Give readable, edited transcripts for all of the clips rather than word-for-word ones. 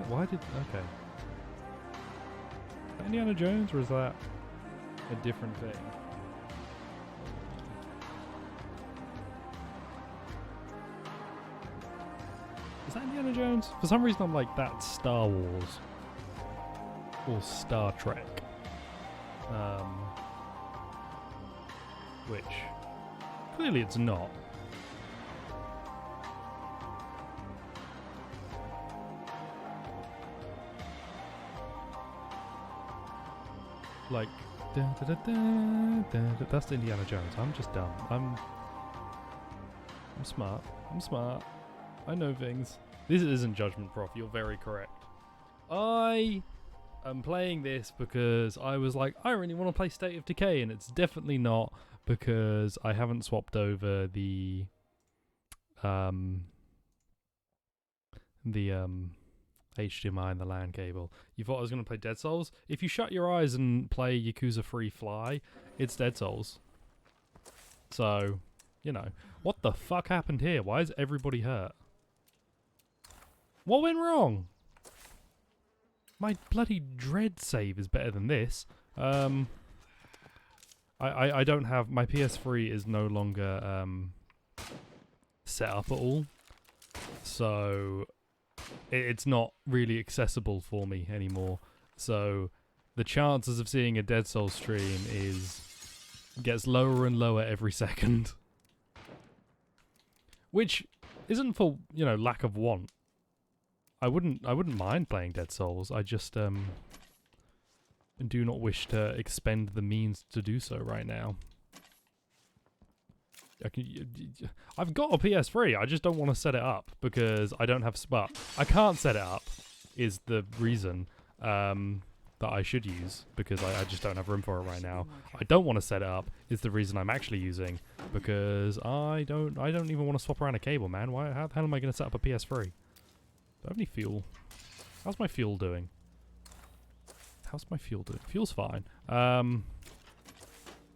Why did... Okay. Indiana Jones, or is that a different thing? Is that Indiana Jones? For some reason I'm like, that's Star Wars. Or Star Trek. Which clearly it's not. Like, that's Indiana Jones. I'm just dumb. I'm smart. I'm smart. I know things. This isn't Judgment Prof. You're very correct. I am playing this because I was like, I really want to play State of Decay, and it's definitely not because I haven't swapped over the HDMI and the LAN cable. You thought I was going to play Dead Souls? If you shut your eyes and play Yakuza Free Fly, it's Dead Souls. So, you know. What the fuck happened here? Why is everybody hurt? What went wrong? My bloody Dread save is better than this. I don't have... My PS3 is no longer set up at all. So it's not really accessible for me anymore. So the chances of seeing a Dead Souls stream gets lower and lower every second. Which isn't for, you know, lack of want. I wouldn't mind playing Dead Souls. I just do not wish to expend the means to do so right now. I've got a PS3, I just don't want to set it up because I don't have spot. I can't set it up is the reason that I should use because I just don't have room for it right now. I don't want to set it up is the reason I'm actually using because I don't even want to swap around a cable, man. How the hell am I going to set up a PS3? Do I have any fuel? How's my fuel doing? How's my fuel doing? Fuel's fine.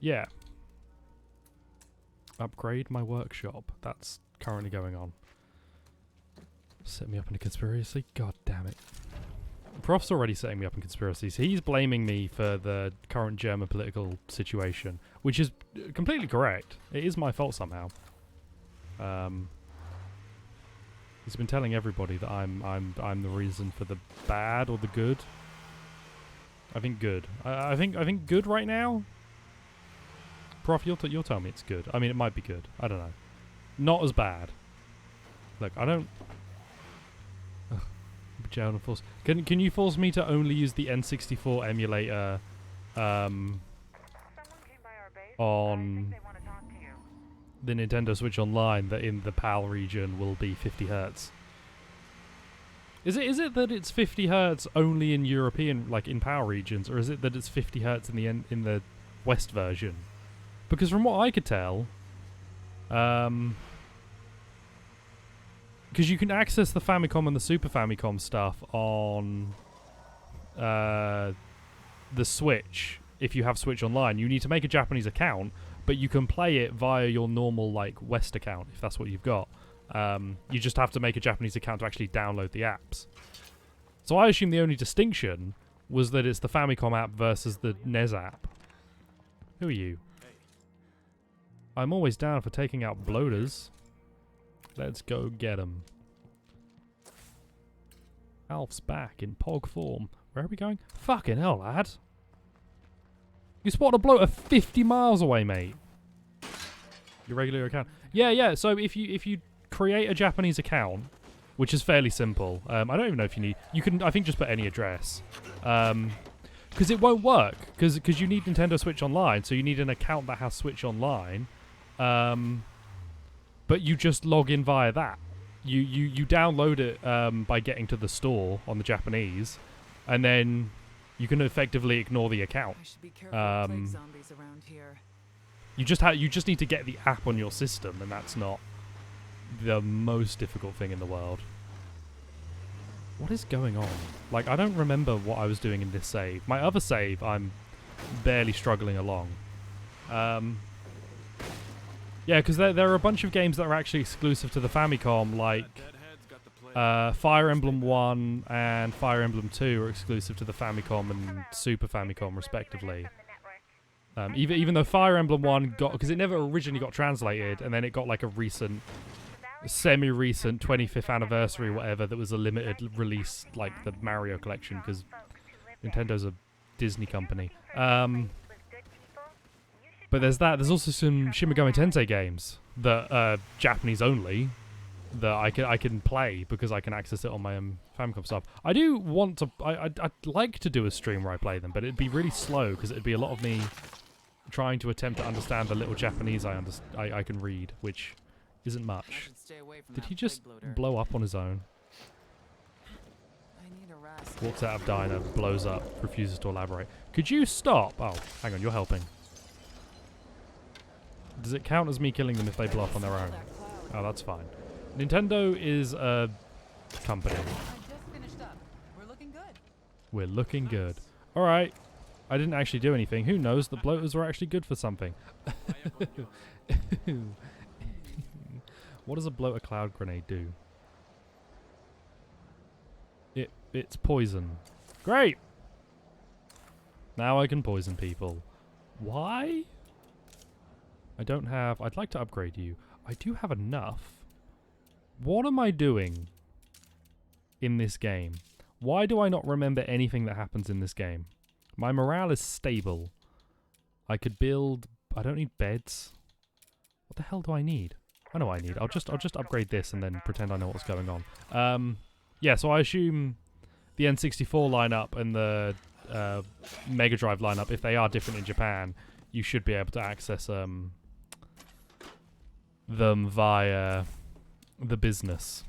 Yeah. Upgrade my workshop. That's currently going on. Set me up in a conspiracy? God damn it. Prof's already setting me up in conspiracies. He's blaming me for the current German political situation, which is completely correct. It is my fault somehow. He's been telling everybody that I'm the reason for the bad or the good. I think good. I think good right now. Prof, you'll tell me it's good. I mean, it might be good. I don't know. Not as bad. Look, I don't... Ugh. German force. Can you force me to only use the N64 emulator on the Nintendo Switch Online that in the PAL region will be 50 Hz? Is it that it's 50 Hz only in European, like in PAL regions, or is it that it's 50 Hz in the West version? Because from what I could tell, because you can access the Famicom and the Super Famicom stuff on the Switch if you have Switch Online. You need to make a Japanese account, but you can play it via your normal like West account if that's what you've got. You just have to make a Japanese account to actually download the apps. So I assume the only distinction was that it's the Famicom app versus the NES app. Who are you? I'm always down for taking out bloaters. Let's go get him. Alf's back in pog form. Where are we going? Fucking hell, lad. You spotted a bloater 50 miles away, mate. Your regular account. Yeah, so if you create a Japanese account, which is fairly simple. I don't even know if you need... You can, I think, just put any address. Because it won't work. Because you need Nintendo Switch Online, so you need an account that has Switch Online. But you just log in via that. You download it by getting to the store on the Japanese, and then you can effectively ignore the account. You just need to get the app on your system, and that's not the most difficult thing in the world. What is going on? Like, I don't remember what I was doing in this save. My other save, I'm barely struggling along. Yeah, because there are a bunch of games that are actually exclusive to the Famicom, like Fire Emblem 1 and Fire Emblem 2 are exclusive to the Famicom and Super Famicom, respectively. Even though Fire Emblem 1 got... Because it never originally got translated, and then it got like a semi-recent 25th anniversary whatever that was a limited release, like the Mario collection, because Nintendo's a Disney company. But there's that. There's also some Shin Megami Tensei games that are Japanese only that I can play because I can access it on my Famicom stuff. I do want to... I'd like to do a stream where I play them, but it'd be really slow because it'd be a lot of me trying to attempt to understand the little Japanese I can read, which isn't much. Did he just blow up on his own? Walks out of diner, blows up, refuses to elaborate. Could you stop? Oh, hang on, you're helping. Does it count as me killing them if they blow up on their own? Oh, that's fine. Nintendo is a company. We're looking good. Alright. I didn't actually do anything. Who knows? The bloaters were actually good for something. What does a bloater cloud grenade do? It's poison. Great! Now I can poison people. Why? I don't have... I'd like to upgrade you. I do have enough. What am I doing in this game? Why do I not remember anything that happens in this game? My morale is stable. I could build... I don't need beds. What the hell do I need? I know what I need. I'll just upgrade this and then pretend I know what's going on. Yeah, so I assume the N64 lineup and the Mega Drive lineup, if they are different in Japan, you should be able to access them via the business,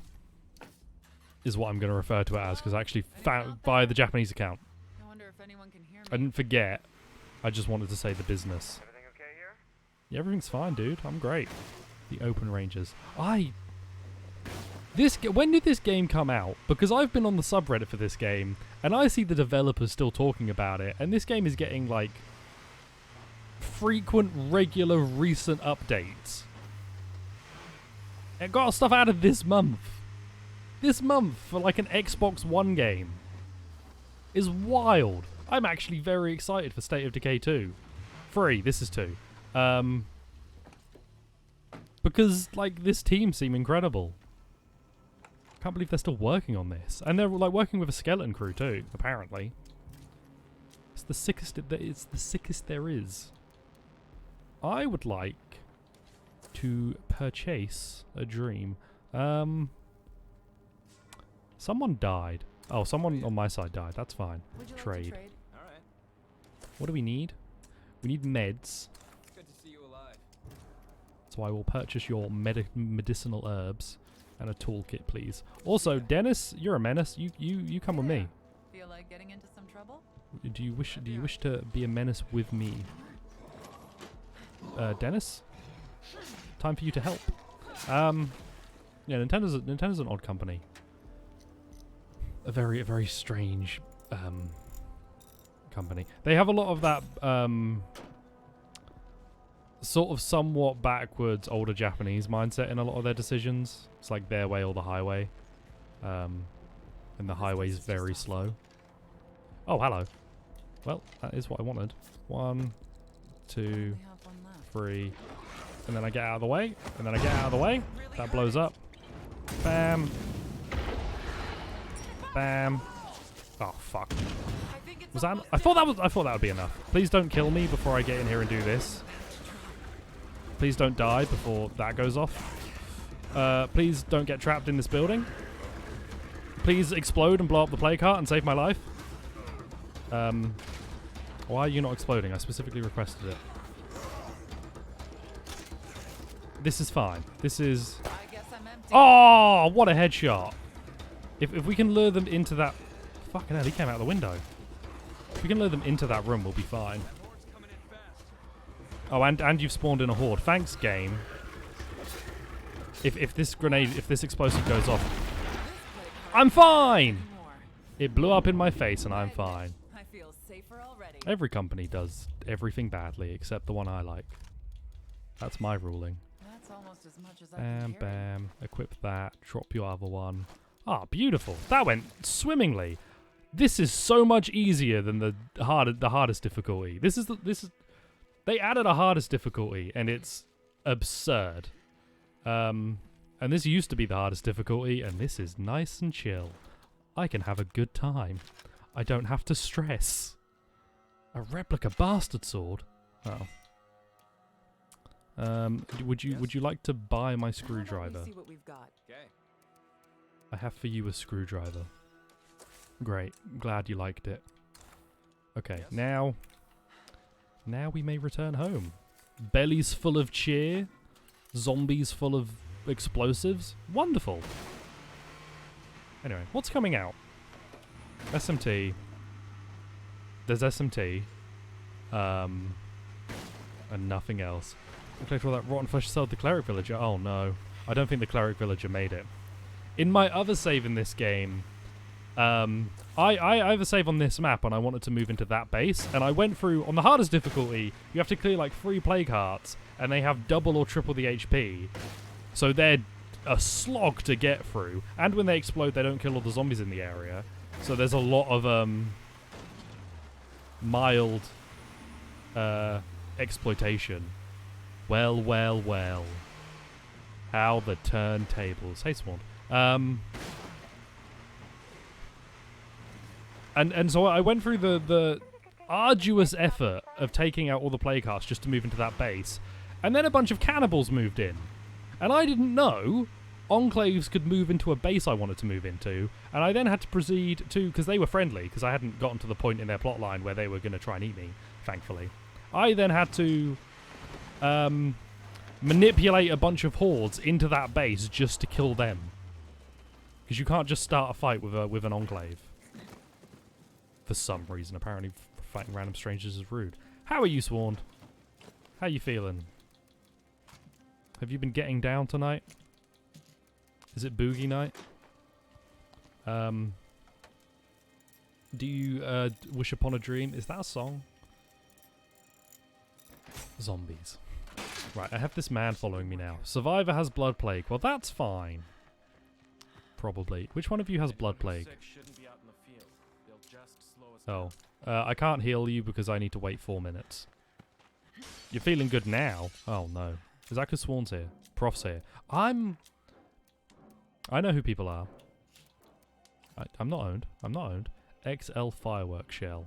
is what I'm going to refer to it as, because I actually found via the Japanese account. I wonder if anyone can hear me. I didn't forget. I just wanted to say the business. Everything okay here? Yeah, everything's fine, dude. I'm great. The open ranges. When did this game come out? Because I've been on the subreddit for this game, and I see the developers still talking about it, and this game is getting, like, frequent, regular, recent updates. It got stuff out of this month. This month for, like, an Xbox One game is wild. I'm actually very excited for State of Decay 2. 3, this is 2. Because, like, this team seem incredible. Can't believe they're still working on this. And they're, like, working with a skeleton crew, too, apparently. It's the sickest there is. I would like to purchase a dream. Someone died. Oh, someone on my side died. That's fine. Trade. Like All right. What do we need? We need meds. It's good to see you alive. So I will purchase your medicinal herbs and a toolkit, please. Also, Dennis, you're a menace. You come with me. Feel like getting into some trouble? Do you wish to be a menace with me? Dennis? Time for you to help. Yeah, Nintendo's an odd company. A very strange company. They have a lot of that sort of somewhat backwards older Japanese mindset in a lot of their decisions. It's like their way or the highway. And the highway's very slow. Oh, hello. Well, that is what I wanted. 1, 2, 3. And then I get out of the way. And then I get out of the way. That blows up. Bam. Bam. Oh, fuck. Was that... I thought that would be enough. Please don't kill me before I get in here and do this. Please don't die before that goes off. Please don't get trapped in this building. Please explode and blow up the play cart and save my life. Why are you not exploding? I specifically requested it. This is fine. This is... Oh, what a headshot. If we can lure them into that... Fucking hell, he came out the window. If we can lure them into that room, we'll be fine. Oh, and you've spawned in a horde. Thanks, game. If this explosive goes off... I'm fine! It blew up in my face and I'm fine. I feel safer already. Every company does everything badly except the one I like. That's my ruling. almost as much as I can Bam, carry. bam. Equip that. Drop your other one. Ah, beautiful. That went swimmingly. This is so much easier than the hardest difficulty. This is they added a hardest difficulty, and it's absurd. And this used to be the hardest difficulty, and this is nice and chill. I can have a good time. I don't have to stress. A replica bastard sword. Oh. Would you like to buy my How screwdriver? about we see what we've got? I have for you a screwdriver. Great. Glad you liked it. Okay, now we may return home. Bellies full of cheer. Zombies full of explosives. Wonderful. Anyway, what's coming out? SMT. There's SMT. And nothing else. Collect all that rotten flesh to sell to the cleric villager. Oh no. I don't think the cleric villager made it. In my other save in this game, I have a save on this map and I wanted to move into that base, and I went through, on the hardest difficulty, you have to clear like 3 plague hearts, and they have double or triple the HP. So they're a slog to get through, and when they explode they don't kill all the zombies in the area. So there's a lot of mild exploitation. Well, well, well. How the turntables. Hey, Swan. And so I went through the arduous effort of taking out all the plague hearts just to move into that base, and then a bunch of cannibals moved in. And I didn't know enclaves could move into a base I wanted to move into, and I then had to proceed to, because they were friendly, because I hadn't gotten to the point in their plotline where they were going to try and eat me, thankfully. I then had to manipulate a bunch of hordes into that base just to kill them. Because you can't just start a fight with an enclave. For some reason, apparently fighting random strangers is rude. How are you, Sworn? How you feeling? Have you been getting down tonight? Is it boogie night? Do you wish upon a dream? Is that a song? Zombies. Right, I have this man following me now. Survivor has blood plague. Well, that's fine. Probably. Which one of you has blood plague? Oh. I can't heal you because I need to wait 4 minutes. You're feeling good now? Oh, no. Is that because Swan's here? Prof's here. I know who people are. I'm not owned. I'm not owned. XL Firework Shell.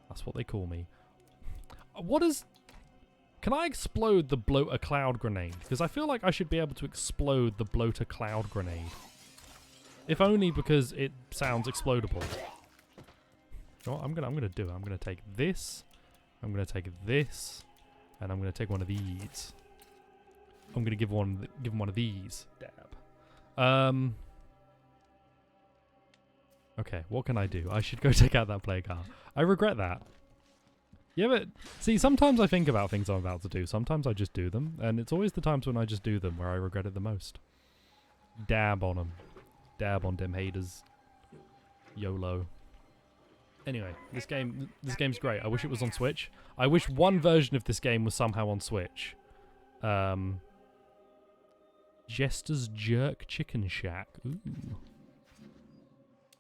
That's what they call me. What is... Can I explode the bloat a cloud grenade? Because I feel like I should be able to explode the bloat a cloud grenade. If only because it sounds explodable. You know what I'm gonna do? I'm gonna take this. I'm gonna take this, and I'm gonna take one of these. I'm gonna give him one of these. Dab. Okay, what can I do? I should go take out that plague heart. I regret that. Yeah, but see, sometimes I think about things I'm about to do. Sometimes I just do them, and it's always the times when I just do them where I regret it the most. Dab on them. Dab on them haters. YOLO. Anyway, this game's great. I wish it was on Switch. I wish one version of this game was somehow on Switch. Jester's Jerk Chicken Shack. Ooh.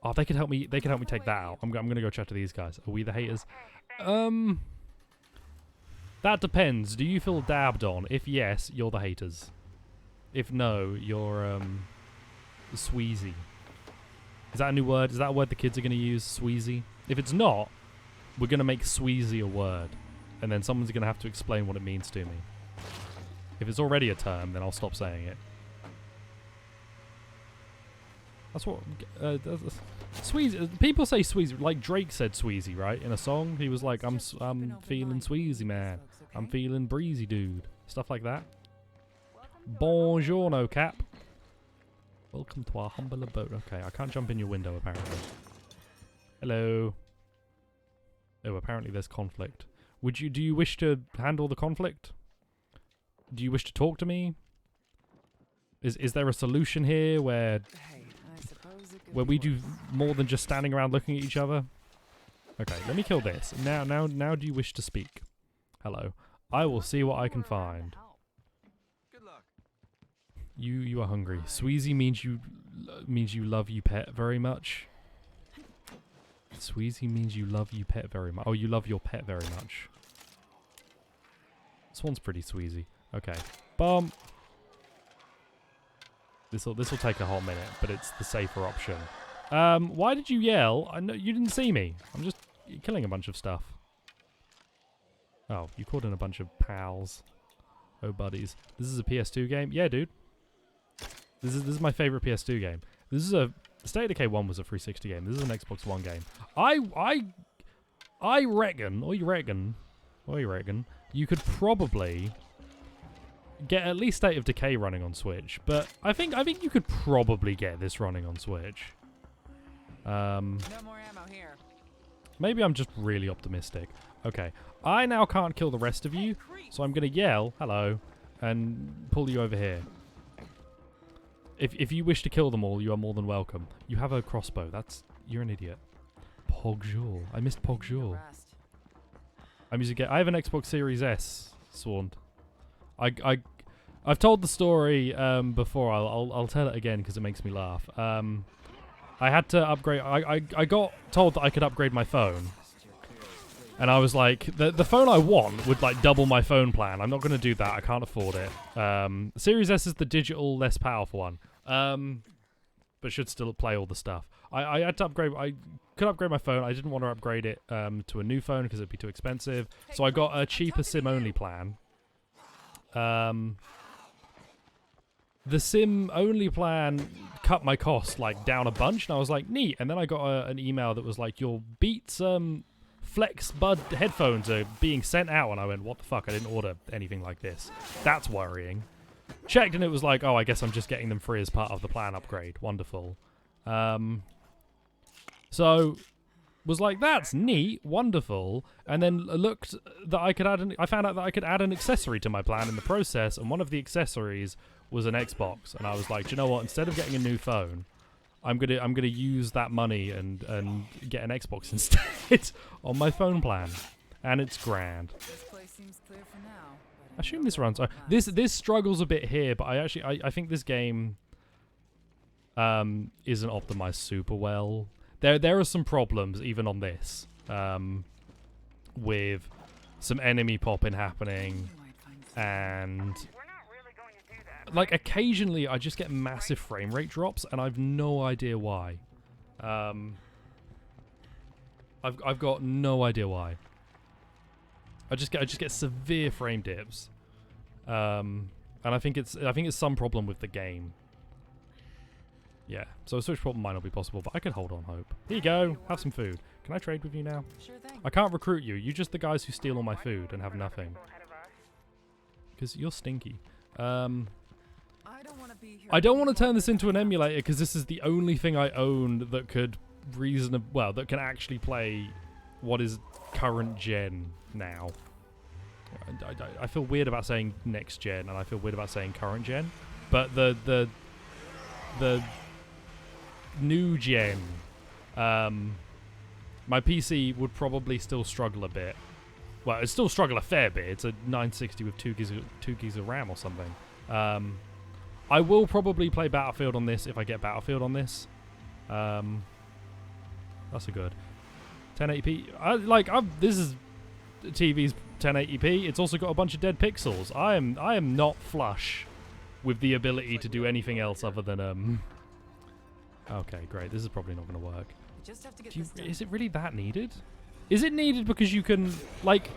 Oh, they could help me. They could help me take that out. I'm gonna go chat to these guys. Are we the haters? That depends. Do you feel dabbed on? If yes, you're the haters. If no, you're sweezy. Is that a new word? Is that a word the kids are gonna use? Sweezy. If it's not, we're gonna make sweezy a word, and then someone's gonna have to explain what it means to me. If it's already a term, then I'll stop saying it. That's what Sweezy. People say Sweezy, like Drake said Sweezy, right? In a song, he was like, "I'm feeling Sweezy, man. I'm feeling breezy, dude." Stuff like that. Buongiorno, Cap. Welcome to our humble abode. Okay, I can't jump in your window apparently. Hello. Oh, apparently there's conflict. Do you wish to handle the conflict? Do you wish to talk to me? Is there a solution here where we do more than just standing around looking at each other? Okay, let me kill this. Now do you wish to speak? Hello. I will see what I can find. Good luck. You are hungry. Sweezy means you love you pet very much. Sweezy means you love you pet very much. Oh, you love your pet very much. This one's pretty sweezy. Okay. Bum. This'll take a hot minute, but it's the safer option. Why did you yell? I know you didn't see me. I'm just killing a bunch of stuff. Oh, you called in a bunch of pals. Oh, buddies. This is a PS2 game? Yeah, dude. This is my favorite PS2 game. This is a State of Decay 1 was a 360 game. This is an Xbox One game. I reckon you could probably get at least State of Decay running on Switch, but I think you could probably get this running on Switch. No more ammo here. Maybe I'm just really optimistic. Okay, I now can't kill the rest of you, so I'm gonna yell hello and pull you over here. If you wish to kill them all, you are more than welcome. You have a crossbow. You're an idiot. Pogjour. I missed Pogjour. I have an Xbox Series S, Swand. I've told the story before. I'll tell it again because it makes me laugh. I had to upgrade. I got told that I could upgrade my phone, and I was like, the phone I want would like double my phone plan. I'm not going to do that. I can't afford it. Series S is the digital, less powerful one, but should still play all the stuff. I had to upgrade. I could upgrade my phone. I didn't want to upgrade it to a new phone because it'd be too expensive. So I got a cheaper SIM-only plan. The SIM-only plan cut my cost like down a bunch, and I was like, neat. And then I got an email that was like, your Beats Flex Bud headphones are being sent out, and I went, what the fuck? I didn't order anything like this. That's worrying. Checked, and it was like, oh, I guess I'm just getting them free as part of the plan upgrade. Wonderful. So was like, that's neat, wonderful, and then looked that I could add. I found out that I could add an accessory to my plan in the process, and one of the accessories was an Xbox, and I was like, do you know what? Instead of getting a new phone, I'm gonna use that money and get an Xbox instead on my phone plan, and it's grand. This place seems clear for now. I assume this runs. This struggles a bit here, but I think this game isn't optimized super well. There are some problems even on this, with some enemy popping happening, and like occasionally I just get massive frame rate drops, and I've no idea why. I've got no idea why. I just get severe frame dips, and I think it's some problem with the game. Yeah, so a Switch problem might not be possible, but I could hold on hope. Here you go, have some food. Can I trade with you now? Sure thing. I can't recruit you. You're just the guys who steal all my food and have nothing. Because you're stinky. I don't want to turn this into an emulator because this is the only thing I own that could that can actually play what is current gen now. I feel weird about saying next gen, and I feel weird about saying current gen, but the new gen, my PC would probably still struggle a bit. Well, it'd still struggle a fair bit. It's a 960 with 2 gigs of RAM or something. I will probably play Battlefield on this if I get Battlefield on this. That's a good 1080p. This is TV's 1080p. It's also got a bunch of dead pixels. I am not flush with the ability to do anything else other than Okay, great. This is probably not going to work. Is it really that needed? Is it needed because you can, like,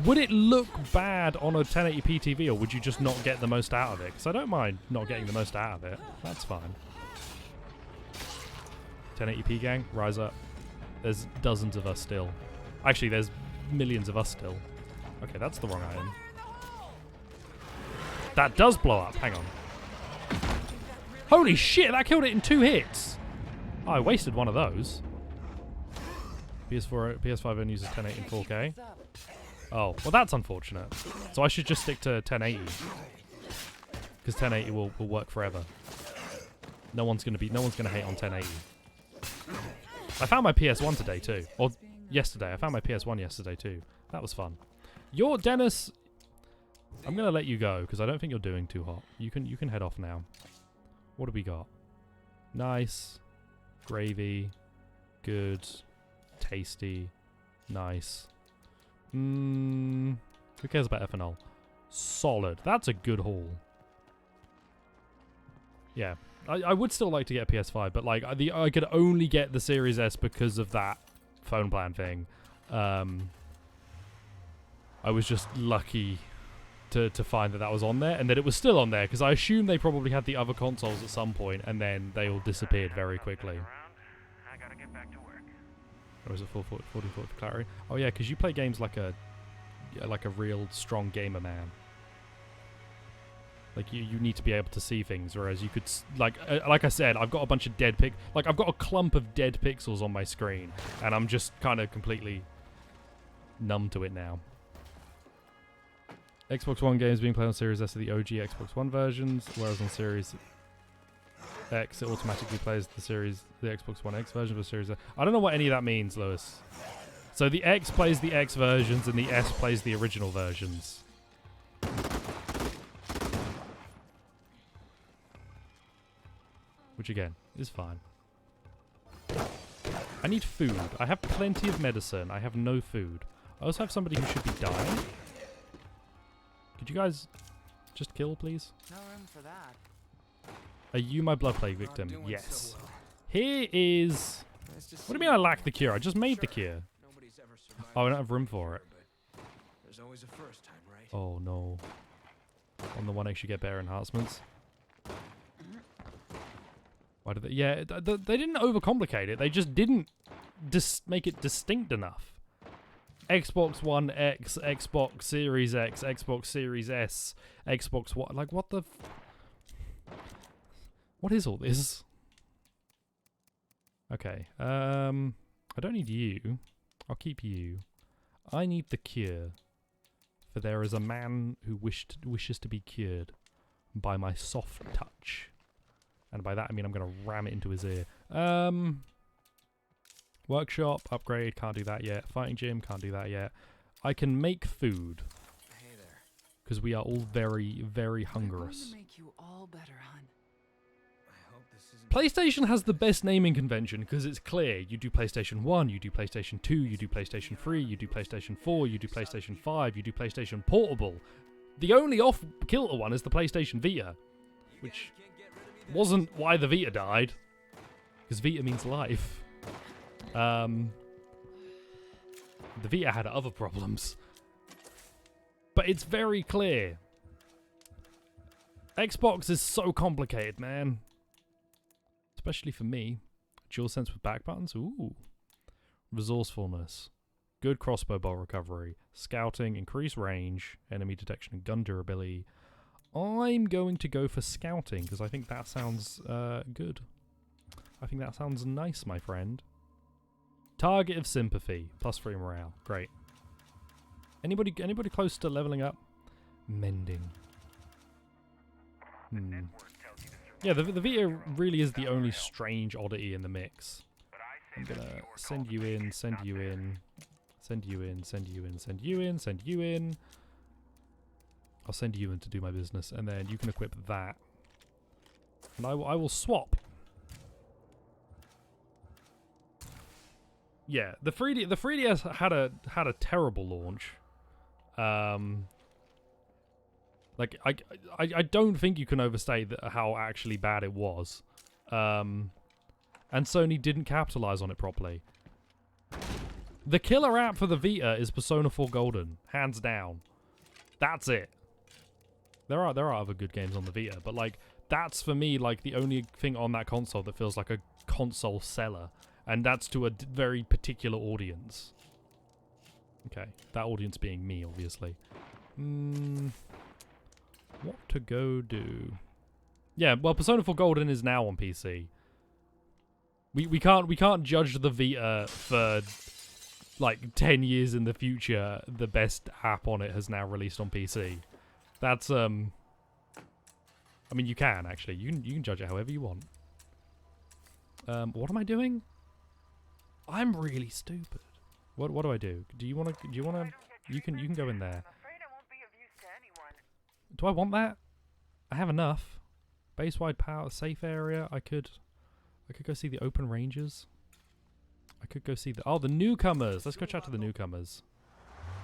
would it look bad on a 1080p TV, or would you just not get the most out of it? Because I don't mind not getting the most out of it. That's fine. 1080p gang, rise up. There's dozens of us still. Actually, there's millions of us still. Okay, that's the wrong item. That does blow up. Hang on. Holy shit, that killed it in 2 hits. Oh, I wasted one of those. PS5 only uses 1080 and 4K. Oh, well that's unfortunate. So I should just stick to 1080. Because 1080 will work forever. No one's gonna hate on 1080. I found my PS1 today too. Or yesterday. I found my PS1 yesterday too. That was fun. Dennis, I'm gonna let you go because I don't think you're doing too hot. You can head off now. What do we got? Nice, gravy, good, tasty, nice. Who cares about ethanol? Solid. That's a good haul. Yeah, I would still like to get a PS5, but like I could only get the Series S because of that phone plan thing. I was just lucky to find that was on there and that it was still on there because I assume they probably had the other consoles at some point and then they all disappeared very quickly. I gotta get back to work. Or is it 40 for clarity? Oh yeah, because you play games like a real strong gamer man. Like you need to be able to see things, whereas you could like I said, I've got a bunch of I've got a clump of dead pixels on my screen, and I'm just kind of completely numb to it now. Xbox One games being played on Series S are the OG Xbox One versions, whereas on Series X it automatically plays the Xbox One X version of the Series S. I don't know what any of that means, Lewis. So the X plays the X versions and the S plays the original versions. Which again is fine. I need food. I have plenty of medicine. I have no food. I also have somebody who should be dying. Could you guys just kill, please? No room for that. Are you my blood plague victim? Yes. Here is... What do you mean I lack the cure? I just made the cure. Oh, I don't have room for it. There's always a first time, right? Oh no. On the 1X you get better enhancements. Why did they... Yeah, they didn't overcomplicate it. They just didn't make it distinct enough. Xbox One X, Xbox Series X, Xbox Series S, Xbox One... Like, what the... What is all this? Okay, I don't need you. I'll keep you. I need the cure. For there is a man who wishes to be cured by my soft touch. And by that I mean I'm going to ram it into his ear. Workshop, upgrade, can't do that yet. Fighting gym, can't do that yet. I can make food. Hey there. Because we are all very, very hungerous. Make you all better, hun. I hope this isn't... PlayStation has the best naming convention because it's clear. You do PlayStation 1, you do PlayStation 2, you do PlayStation 3, you do PlayStation 4, you do PlayStation 5, you do PlayStation Portable. The only off-kilter one is the PlayStation Vita, which wasn't why the Vita died, because Vita means life. The Vita had other problems. But it's very clear. Xbox is so complicated, man. Especially for me. DualSense with back buttons? Ooh. Resourcefulness. Good crossbow bolt recovery. Scouting, increased range, enemy detection and gun durability. I'm going to go for scouting because I think that sounds good. I think that sounds nice, my friend. Target of sympathy. +3 morale. Great. Anybody close to leveling up? Mending. Yeah, the Vita really is the only strange oddity in the mix. I'm gonna send you in, send you in, send you in, send you in, send you in, send you in. I'll send you in to do my business, and then you can equip that. And I will swap. Yeah, the 3DS had a terrible launch. Like I don't think you can overstate how actually bad it was. And Sony didn't capitalize on it properly. The killer app for the Vita is Persona 4 Golden, hands down. That's it. There are other good games on the Vita, but like that's for me like the only thing on that console that feels like a console seller, and that's to a very particular audience. Okay, that audience being me, obviously. What to go do? Yeah, well, Persona 4 Golden is now on PC. We can't judge the Vita for like 10 years in the future. The best app on it has now released on PC. That's I mean, you can actually. You can judge it however you want. What am I doing? I'm really stupid. What do I do? Do you wanna? You can go in there. Do I want that? I have enough. Base-wide power, safe area. I could go see the open ranges. I could go see the newcomers. Let's go chat to the newcomers.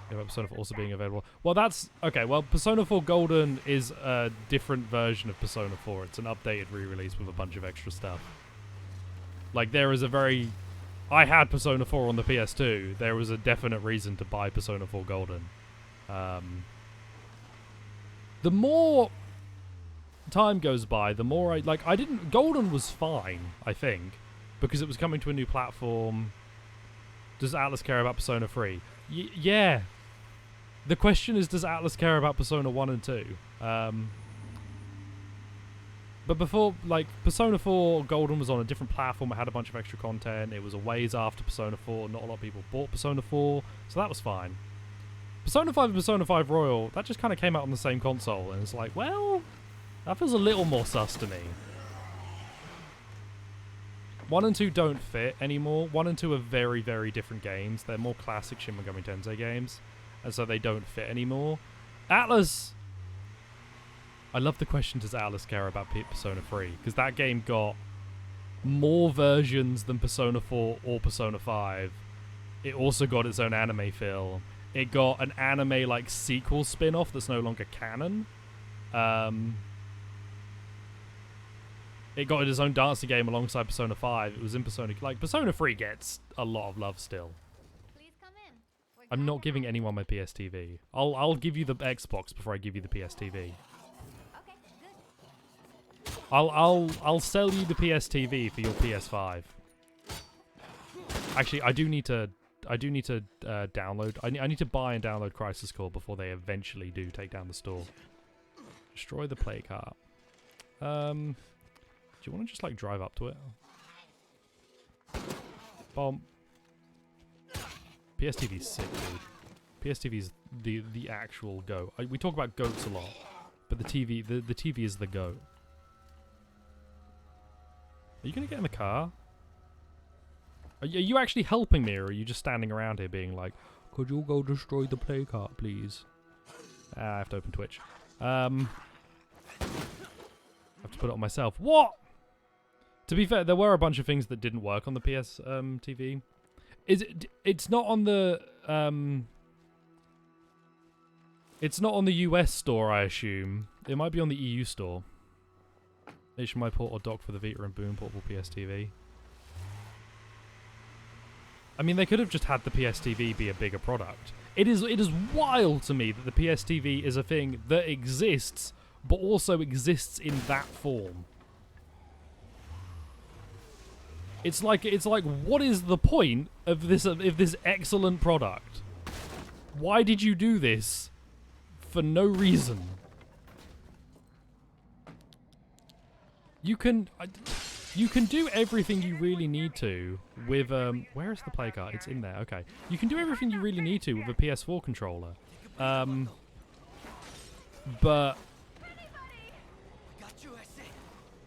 Yeah, about Persona 4 also being available. Well, that's okay. Well, Persona 4 Golden is a different version of Persona 4. It's an updated re-release with a bunch of extra stuff. Like there is a very, I had Persona 4 on the PS2. There was a definite reason to buy Persona 4 Golden. The more time goes by, the more Golden was fine, I think, because it was coming to a new platform. Does Atlas care about Persona 3? Yeah. The question is, does Atlas care about Persona 1 and 2? But before, like, Persona 4 Golden was on a different platform. It had a bunch of extra content. It was a ways after Persona 4. Not a lot of people bought Persona 4, so that was fine. Persona 5 and Persona 5 Royal, that just kind of came out on the same console, and it's like, well, that feels a little more sus to me. 1 and 2 don't fit anymore. 1 and 2 are very, very different games. They're more classic Shin Megami Tensei games, and so they don't fit anymore. Atlas... I love the question, does Atlas care about Persona 3? Because that game got more versions than Persona 4 or Persona 5. It also got its own anime film. It got an anime like sequel spin-off that's no longer canon. It got its own dancing game alongside Persona 5. It was in Persona... Like, Persona 3 gets a lot of love still. Please come in. I'm not giving anyone my PS TV. I'll give you the Xbox before I give you the PS TV. Okay, good. I'll sell you the PS TV for your PS5. Actually, I do need to download. I need to buy and download Crisis Core before they eventually do take down the store. Destroy the play cart. Do you want to just like drive up to it? Bomb. PS TV's sick, dude. PS TV's the actual goat. We talk about goats a lot, but the TV is the goat. Are you gonna get in the car? Are you actually helping me, or are you just standing around here being like, could you go destroy the play cart, please? I have to open Twitch. I have to put it on myself. What? To be fair, there were a bunch of things that didn't work on the PS TV. It's not on the it's not on the US store, I assume. It might be on the EU store. HDMI port or dock for the Vita and Boom portable PS TV. I mean, they could have just had the PS TV be a bigger product. It is wild to me that the PS TV is a thing that exists, but also exists in that form. It's like what is the point of this excellent product? Why did you do this for no reason? You can do everything you really need to with where is the play card? It's in there. Okay. You can do everything you really need to with a PS4 controller. But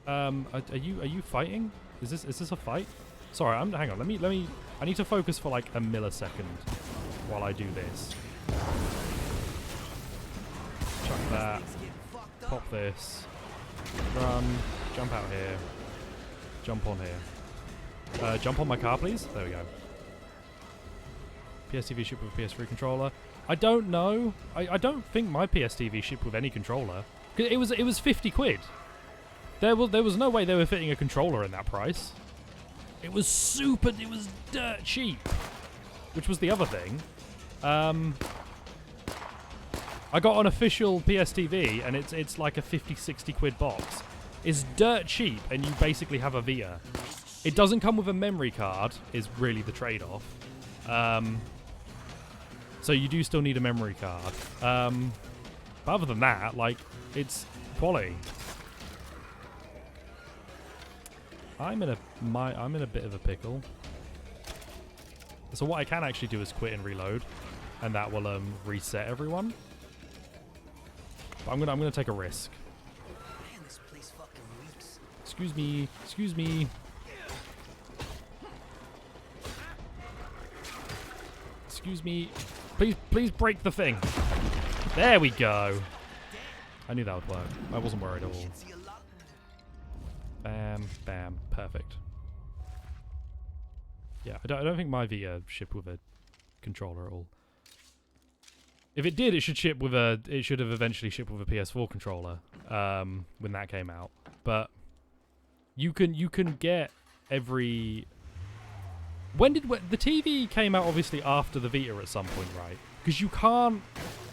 are you fighting? Is this a fight? Sorry, hang on. Let me I need to focus for like a millisecond while I do this. Chuck that. Pop this. Run. Jump out here. Jump on here. Jump on my car, please. There we go. PS TV shipped with a PS3 controller. I don't know. I don't think my PS TV shipped with any controller. It was 50 quid. There was no way they were fitting a controller in that price. It was dirt cheap. Which was the other thing. I got an official PS TV and it's like a 50-60 quid box. It's dirt cheap and you basically have a Vita. It doesn't come with a memory card, is really the trade-off. So you do still need a memory card. But other than that, like, it's quality. I'm in a bit of a pickle. So what I can actually do is quit and reload, and that will reset everyone. But I'm gonna take a risk. Man, this place fucking reeks. Excuse me. Excuse me. Excuse me. Please break the thing. There we go. I knew that would work. I wasn't worried at all. Should see a lot. Bam, bam, perfect. Yeah, I don't think my Vita shipped with a controller at all. If it did, it should ship with a. It should have eventually shipped with a PS4 controller when that came out. But you can get every. When the TV came out? Obviously after the Vita at some point, right? Because you can't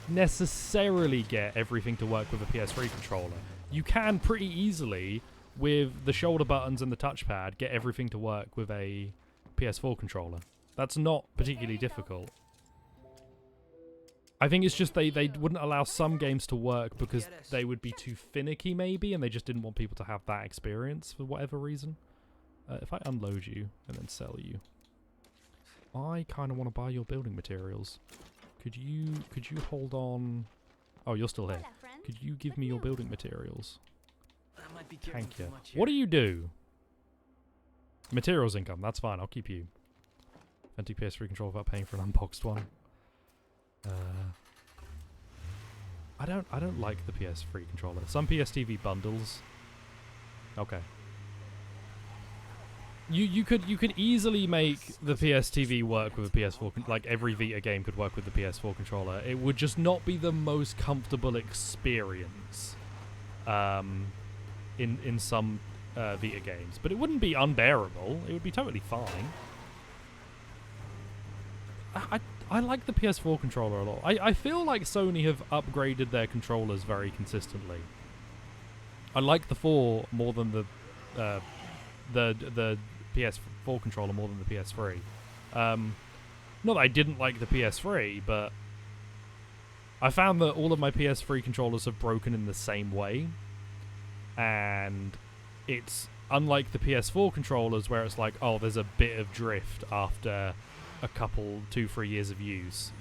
necessarily get everything to work with a PS3 controller. You can pretty easily with the shoulder buttons and the touchpad get everything to work with a PS4 controller. That's not particularly difficult. I think it's just they wouldn't allow some games to work because they would be too finicky maybe, and they just didn't want people to have that experience for whatever reason. If I unload you and then sell you, I kind of want to buy your building materials. Could you hold on? Oh, you're still here. Hola, friend. Could you give me your building materials? I might be careful Thank too you. much here. What do you do? Materials income. That's fine. I'll keep you. Empty PS3 controller without paying for an unboxed one. I don't like the PS3 controller. Some PS TV bundles. Okay. You could easily make the PS TV work with a PS4. Like every Vita game could work with the PS4 controller. It would just not be the most comfortable experience. In some Vita games, but it wouldn't be unbearable. It would be totally fine. I like the PS4 controller a lot. I feel like Sony have upgraded their controllers very consistently. I like the 4 more than the PS4 controller more than the PS3. Not that I didn't like the PS3, but I found that all of my PS3 controllers have broken in the same way. And it's unlike the PS4 controllers where it's like, oh, there's a bit of drift after a couple, 2-3 years of use.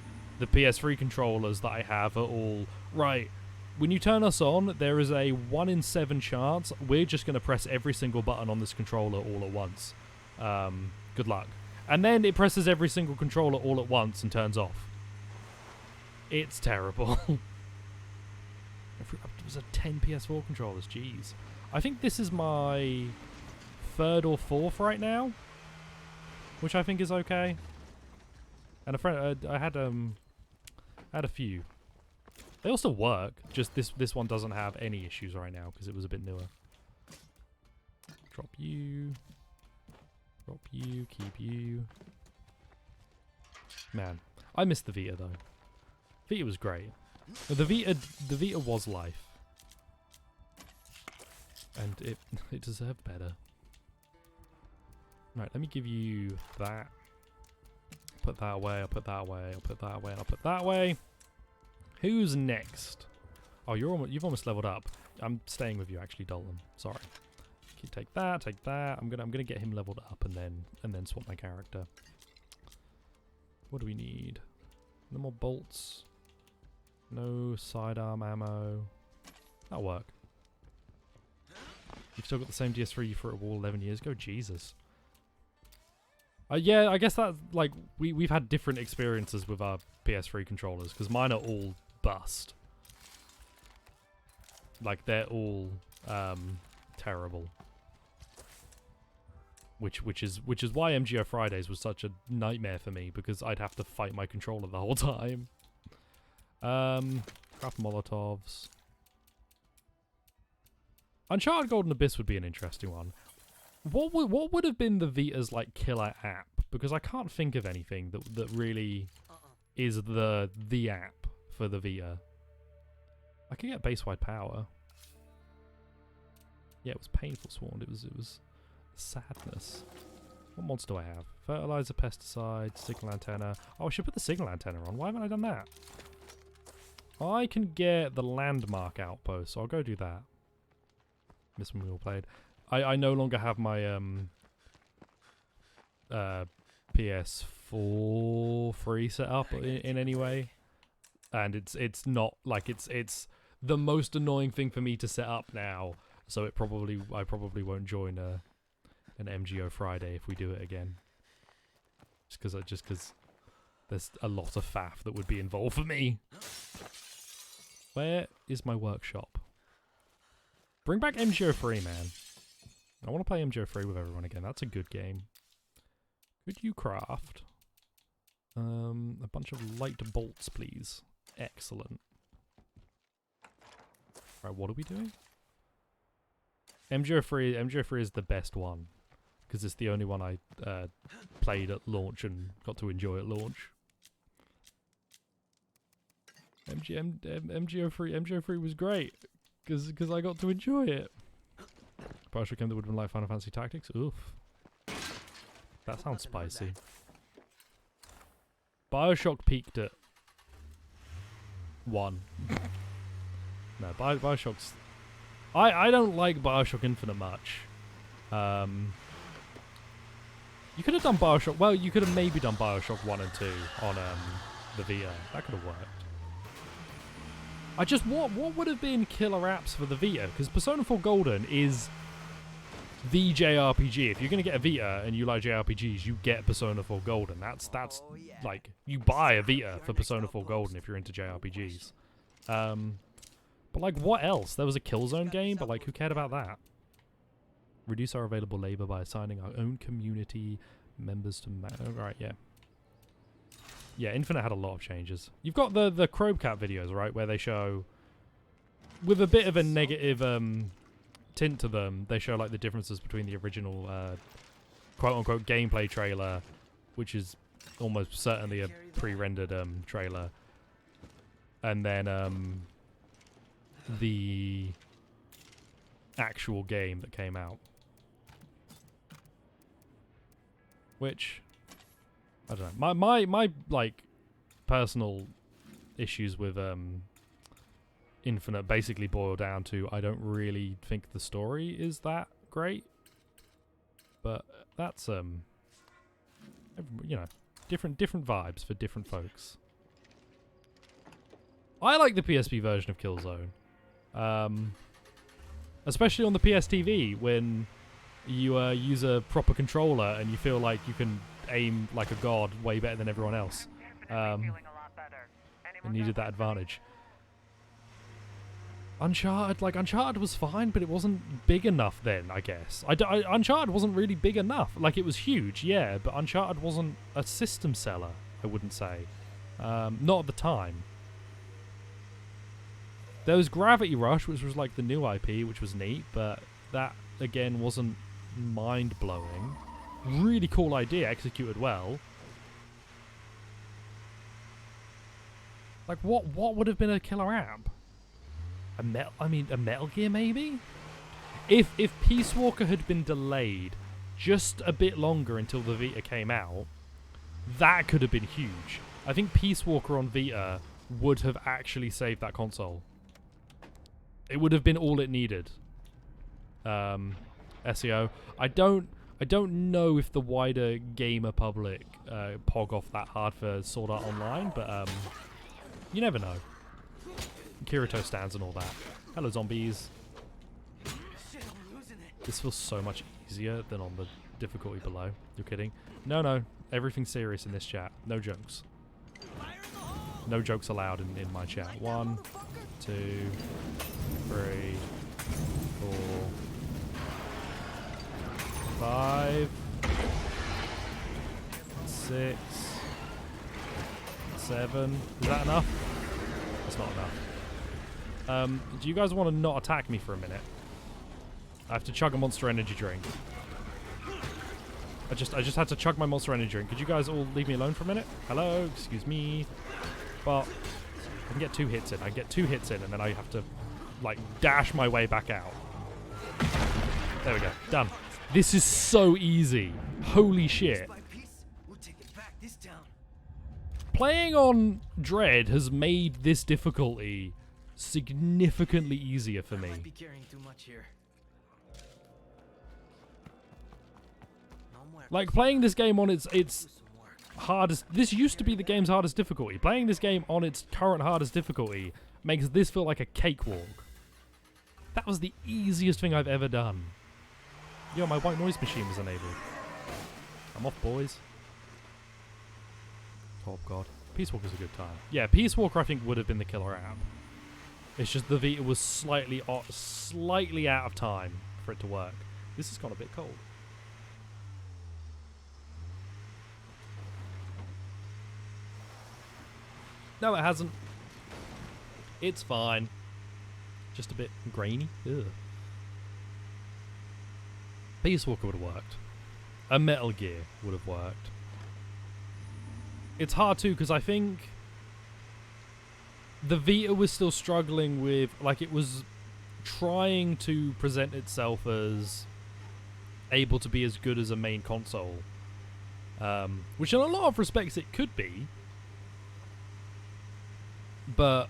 The PS3 controllers that I have are all, right, when you turn us on, there is a 1 in 7 chance we're just going to press every single button on this controller all at once. Good luck. And then it presses every single controller all at once and turns off. It's terrible. It was a 10 PS4 controllers, jeez. I think this is my 3rd or 4th right now, which I think is okay. And a friend, I had a few. They all still work. Just this one doesn't have any issues right now because it was a bit newer. Drop you. Drop you. Keep you. Man, I missed the Vita though. Vita was great. The Vita was life, and it deserved better. Right, let me give you that. Put that away. I'll put that away. I'll put that away. I'll put that away. Who's next? Oh, you've almost leveled up. I'm staying with you actually, Dalton. Sorry. Take that. Take that. I'm gonna get him leveled up and then swap my character. What do we need? No more bolts. No sidearm ammo. That'll work. You've still got the same DS3 you threw at a wall 11 years ago? Jesus. Yeah, I guess that, like, we've had different experiences with our PS3 controllers, because mine are all bust. Like, they're all terrible. Which is why MGO Fridays was such a nightmare for me, because I'd have to fight my controller the whole time. Craft Molotovs. Uncharted Golden Abyss would be an interesting one. What would have been the Vita's like killer app? Because I can't think of anything that really is the app for the Vita. I could get base wide power. Yeah, it was painful swarmed. It was sadness. What mods do I have? Fertilizer, pesticide, signal antenna. Oh, I should put the signal antenna on. Why haven't I done that? I can get the landmark outpost, so I'll go do that. This one we all played. I no longer have my PS4 free set up in any way, and it's not like it's the most annoying thing for me to set up now. So I probably won't join an MGO Friday if we do it again. Just because there's a lot of faff that would be involved for me. Where is my workshop? Bring back MGO3, man. I want to play MGO3 with everyone again. That's a good game. Could you craft a bunch of light bolts, please? Excellent. Right, what are we doing? MGO3 is the best one because it's the only one I played at launch and got to enjoy at launch. MGO3 was great because I got to enjoy it. BioShock game that would have been like Final Fantasy Tactics. Oof, that sounds spicy. BioShock peaked at 1. No, BioShock's... I don't like BioShock Infinite much. You could have done BioShock... Well, you could have maybe done BioShock 1 and 2 on the Vita. That could have worked. I just... What would have been killer apps for the Vita? Because Persona 4 Golden is the JRPG. If you're going to get a Vita and you like JRPGs, you get Persona 4 Golden. That's like... You buy a Vita for Persona 4 Golden if you're into JRPGs. But like, what else? There was a Killzone game, but like, who cared about that? Reduce our available labor by assigning our own community members to... Right, yeah. Yeah, Infinite had a lot of changes. You've got the Chromecap videos, right, where they show... With a bit of a negative tint to them, they show like the differences between the original quote-unquote gameplay trailer, which is almost certainly a pre-rendered trailer, and then the actual game that came out, which I don't know. My like personal issues with Infinite basically boil down to I don't really think the story is that great, but that's you know, different vibes for different folks. I like the PSP version of Killzone. Especially on the PSTV when you use a proper controller and you feel like you can aim like a god way better than everyone else. And needed that advantage. Uncharted was fine, but it wasn't big enough then, I guess. Uncharted wasn't really big enough. Like, it was huge, yeah, but Uncharted wasn't a system seller, I wouldn't say. Not at the time. There was Gravity Rush, which was like the new IP, which was neat, but that, again, wasn't mind-blowing. Really cool idea, executed well. Like, what would have been a killer app? A Metal Gear, maybe? If Peace Walker had been delayed just a bit longer until the Vita came out, that could have been huge. I think Peace Walker on Vita would have actually saved that console. It would have been all it needed. SEO. I don't know if the wider gamer public pog off that hard for Sword Art Online, but you never know. Kirito stands and all that. Hello, zombies. This feels so much easier than on the difficulty below. You're kidding? No. Everything's serious in this chat. No jokes. No jokes allowed in my chat. 1, 2, 3, 4, 5, 6, 7. Is that enough? That's not enough. Do you guys want to not attack me for a minute? I have to chug a Monster Energy drink. I just had to chug my Monster Energy drink. Could you guys all leave me alone for a minute? Hello, excuse me. But I can get 2 hits in. I get 2 hits in, and then I have to, like, dash my way back out. There we go. Done. This is so easy. Holy shit. Playing on Dread has made this difficulty significantly easier for me. Like, playing this game on its hardest... This used to be the game's hardest difficulty. Playing this game on its current hardest difficulty makes this feel like a cakewalk. That was the easiest thing I've ever done. Yo, my white noise machine was enabled. I'm off, boys. Oh, God. Peace Walker's a good time. Yeah, Peace Walker, I think, would have been the killer app. It's just the Vita was slightly out of time for it to work. This has got a bit cold. No, it hasn't. It's fine. Just a bit grainy. Ugh. Peace Walker would have worked. A Metal Gear would have worked. It's hard too because I think the Vita was still struggling with, like, it was trying to present itself as able to be as good as a main console, which in a lot of respects it could be, but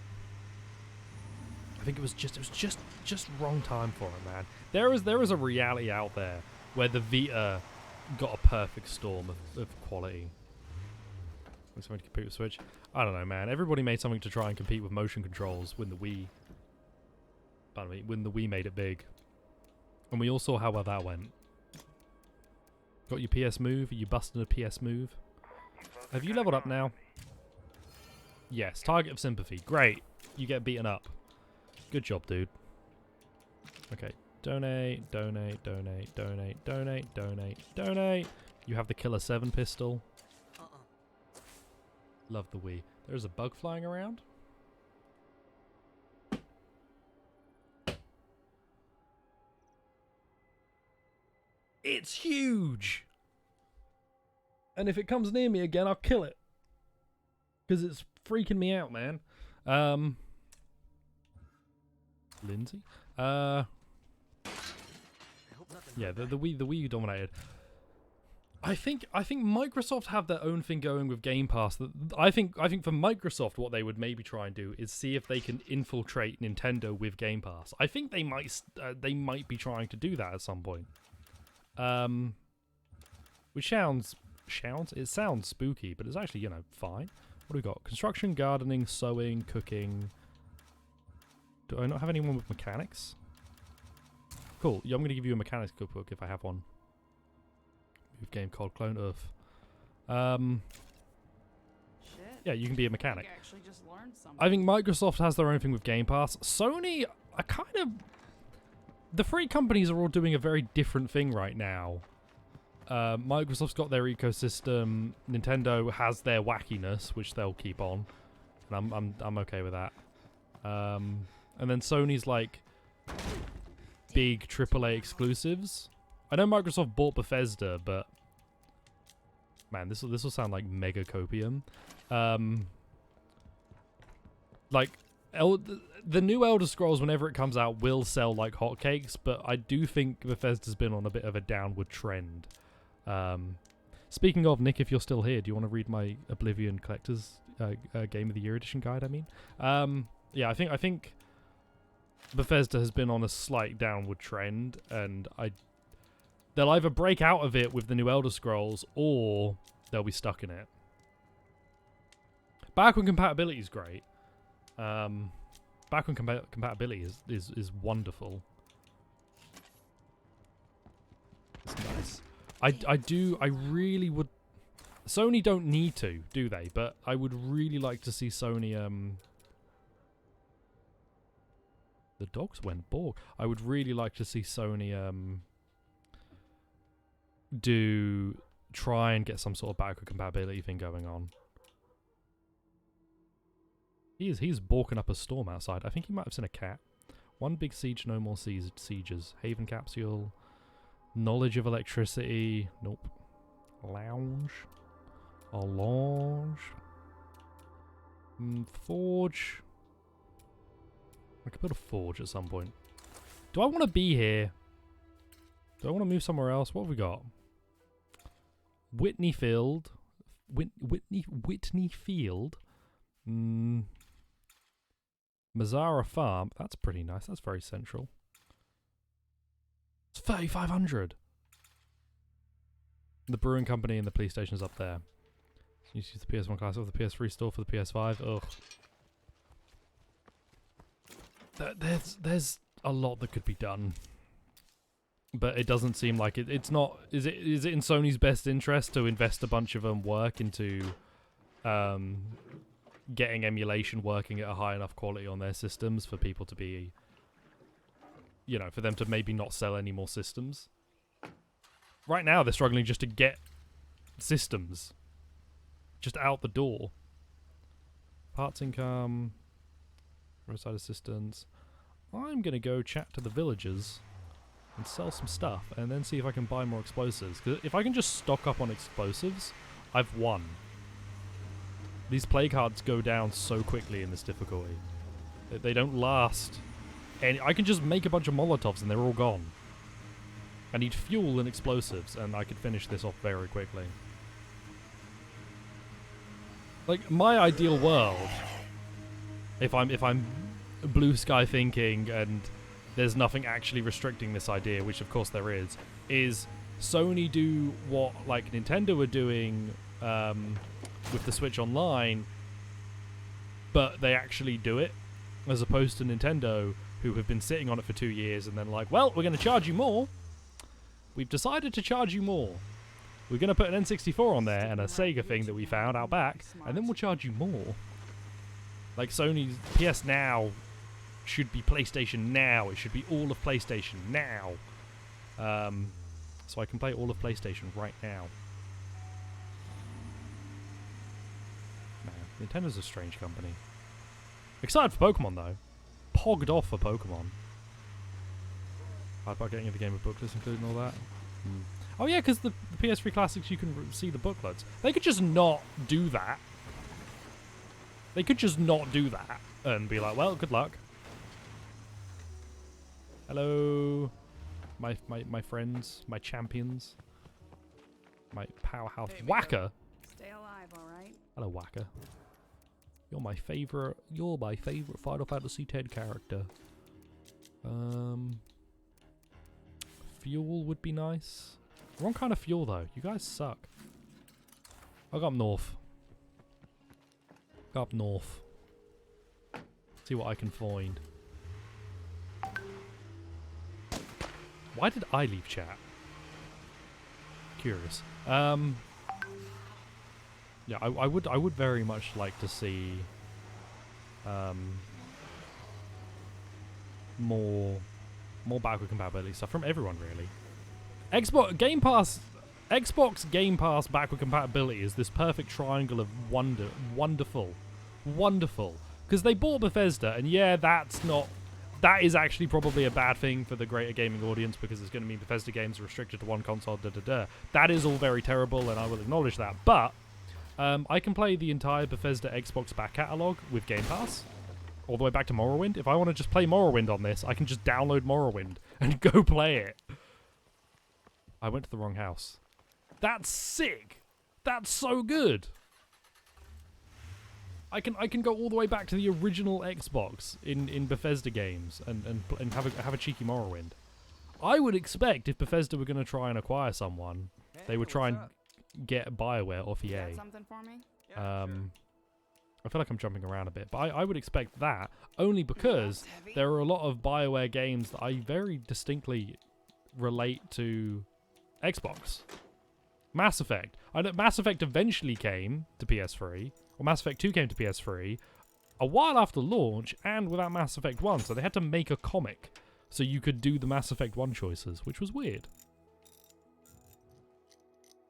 I think it was just wrong time for it, man. There is a reality out there where the Vita got a perfect storm of quality. Something to compete with Switch. I don't know, man. Everybody made something to try and compete with motion controls when the Wii. Pardon me, when the Wii made it big, and we all saw how well that went. Got your PS Move? Are you busting a PS Move? Have you leveled up now? Yes. Target of sympathy. Great. You get beaten up. Good job, dude. Okay. Donate, donate, donate, donate, donate, donate, donate. You have the Killer 7 pistol. Love the Wii. There's a bug flying around. It's huge! And if it comes near me again, I'll kill it. Because it's freaking me out, man. Lindsay? Yeah, the Wii dominated. I think Microsoft have their own thing going with Game Pass. I think for Microsoft, what they would maybe try and do is see if they can infiltrate Nintendo with Game Pass. I think they might be trying to do that at some point. Which sounds spooky, but it's actually, you know, fine. What do we got? Construction, gardening, sewing, cooking. Do I not have anyone with mechanics? Cool. Yeah, I'm going to give you a mechanics cookbook if I have one. Move game called Clone Earth. Shit. Yeah, you can be a mechanic. I actually just learned something. I think Microsoft has their own thing with Game Pass. Sony, the three companies are all doing a very different thing right now. Microsoft's got their ecosystem. Nintendo has their wackiness, which they'll keep on, and I'm okay with that. And then Sony's like big AAA exclusives. I know Microsoft bought Bethesda, but man, this will sound like mega copium. Like the new Elder Scrolls, whenever it comes out, will sell like hotcakes, but I do think Bethesda's been on a bit of a downward trend. Speaking of, Nick, if you're still here, do you want to read my Oblivion Collector's Game of the Year edition guide? I mean, yeah, I think Bethesda has been on a slight downward trend, and they'll either break out of it with the new Elder Scrolls, or they'll be stuck in it. Backward compatibility is great. Backward compatibility is wonderful. It's nice. I really would. Sony don't need to, do they? But I would really like to see Sony. The dogs went Borg. I would really like to see Sony try and get some sort of backward compatibility thing going on. He's balking up a storm outside. I think he might have seen a cat. One big siege, no more sieges. Haven capsule. Knowledge of electricity. Nope. Lounge. A lounge. Forge. I could build a forge at some point. Do I want to be here? Do I want to move somewhere else? What have we got? Whitney Field. Whitney Field. Mazzara Farm. That's pretty nice. That's very central. It's 3,500. The brewing company and the police station is up there. You use the PS1 class of the PS3 store for the PS5. Ugh. There's a lot that could be done, but it doesn't seem like it. It's not. Is it in Sony's best interest to invest a bunch of work into getting emulation working at a high enough quality on their systems for people to be, you know, for them to maybe not sell any more systems. Right now, they're struggling just to get systems just out the door. Parts income, roadside assistance. I'm going to go chat to the villagers and sell some stuff and then see if I can buy more explosives. Because if I can just stock up on explosives, I've won. These plague hearts go down so quickly in this difficulty. They don't last. And I can just make a bunch of Molotovs and they're all gone. I need fuel and explosives and I could finish this off very quickly. Like, my ideal world, if I'm blue sky thinking and there's nothing actually restricting this idea, which of course there is Sony do what like Nintendo were doing with the Switch Online, but they actually do it, as opposed to Nintendo, who have been sitting on it for 2 years and then like, well, we're going to charge you more. We've decided to charge you more. We're going to put an N64 on there and a Sega thing that we found out back, and then we'll charge you more. Like Sony's PS Now should be PlayStation Now. It should be all of PlayStation now. So I can play all of PlayStation right now. Man, Nintendo's a strange company. Excited for Pokemon though. Pogged off for Pokemon. Hard about getting in the game with booklets including all that. Oh yeah, because the PS3 Classics you can see the booklets. They could just not do that. They could just not do that and be like, well, good luck. Hello, my friends, my champions, my powerhouse. Hey, Whacker. Stay alive, all right? Hello, Whacker. You're my favorite Final Fantasy X character. Fuel would be nice. Wrong kind of fuel though. You guys suck. I'll go up north. Go up north. See what I can find. Why did I leave chat? Curious. Yeah, I would very much like to see more backward compatibility stuff from everyone really. Xbox Game Pass backward compatibility is this perfect triangle of wonderful. Because they bought Bethesda, and yeah, that is actually probably a bad thing for the greater gaming audience because it's going to mean Bethesda games are restricted to one console, That is all very terrible, and I will acknowledge that. But I can play the entire Bethesda Xbox back catalogue with Game Pass, all the way back to Morrowind. If I want to just play Morrowind on this, I can just download Morrowind and go play it. I went to the wrong house. That's sick. That's so good. I can go all the way back to the original Xbox in Bethesda games and have a cheeky Morrowind. I would expect if Bethesda were going to try and acquire someone, they would try and get BioWare off EA. Got something for me? I feel like I'm jumping around a bit, but I would expect that only because there are a lot of BioWare games that I very distinctly relate to Xbox. Mass Effect. I know Mass Effect eventually came to PS3, or Mass Effect 2 came to PS3 a while after launch and without Mass Effect 1, so they had to make a comic so you could do the Mass Effect 1 choices, which was weird.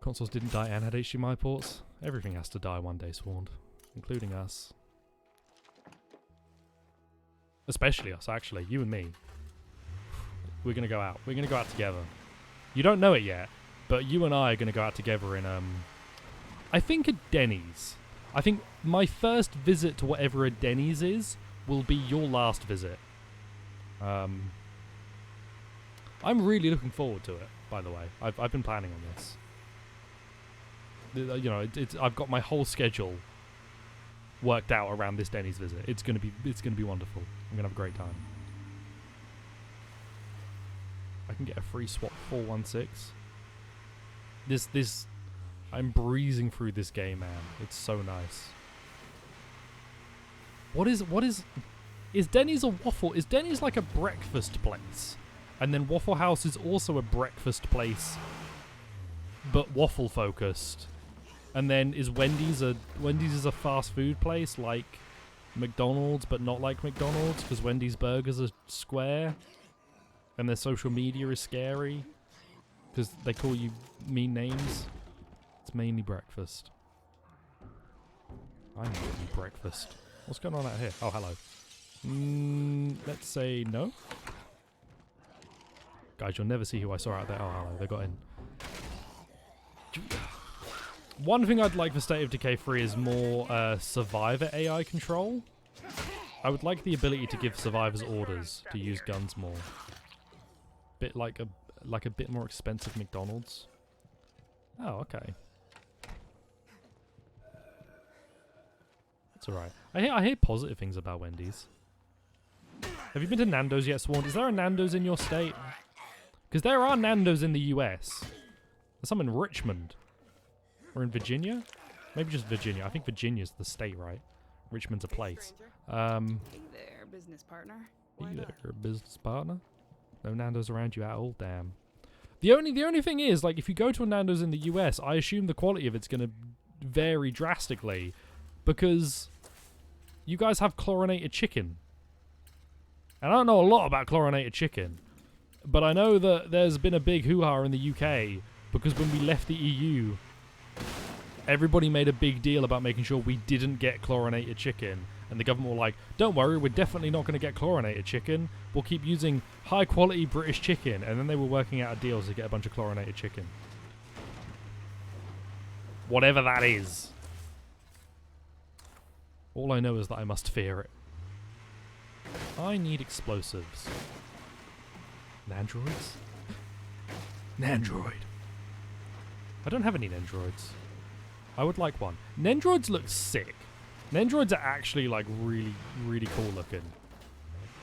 Consoles didn't die and had HDMI ports. Everything has to die one day, Swarmed, including us. Especially us, actually. You and me. We're going to go out. We're going to go out together. You don't know it yet, but you and I are going to go out together in, I think a Denny's. I think my first visit to whatever a Denny's is will be your last visit. I'm really looking forward to it, by the way. I've been planning on this. You know, I've got my whole schedule worked out around this Denny's visit. It's gonna be wonderful. I'm gonna have a great time. I can get a free swap 416. This I'm breezing through this game, man. It's so nice. Is Denny's a waffle? Is Denny's like a breakfast place? And then Waffle House is also a breakfast place, but waffle focused. And then is Wendy's is a fast food place like McDonald's, but not like McDonald's because Wendy's burgers are square, and their social media is scary because they call you mean names. It's mainly breakfast. I'm eating breakfast. What's going on out here? Oh, hello. Let's say no. Guys, you'll never see who I saw out there. Oh, hello. They got in. One thing I'd like for State of Decay 3 is more survivor AI control. I would like the ability to give survivors orders to use guns more. Bit like a bit more expensive McDonald's. Oh, okay. That's alright. I hear positive things about Wendy's. Have you been to Nando's yet, Swan? Is there a Nando's in your state? Because there are Nando's in the US. There's some in Richmond. Or in Virginia? Maybe just Virginia. I think Virginia's the state, right? Richmond's a place. Hey there, business partner. Hey there, business partner. No Nando's around you at all, damn. The only thing is, like, if you go to a Nando's in the US, I assume the quality of it's going to vary drastically. Because you guys have chlorinated chicken. And I don't know a lot about chlorinated chicken. But I know that there's been a big hoo-ha in the UK. Because when we left the EU, everybody made a big deal about making sure we didn't get chlorinated chicken. And the government were like, don't worry, we're definitely not going to get chlorinated chicken. We'll keep using high-quality British chicken. And then they were working out a deal to get a bunch of chlorinated chicken. Whatever that is. All I know is that I must fear it. I need explosives. Nandroids? Nandroid. I don't have any Nandroids. I would like one. Nandroids look sick. Nandroids are actually like really, really cool looking.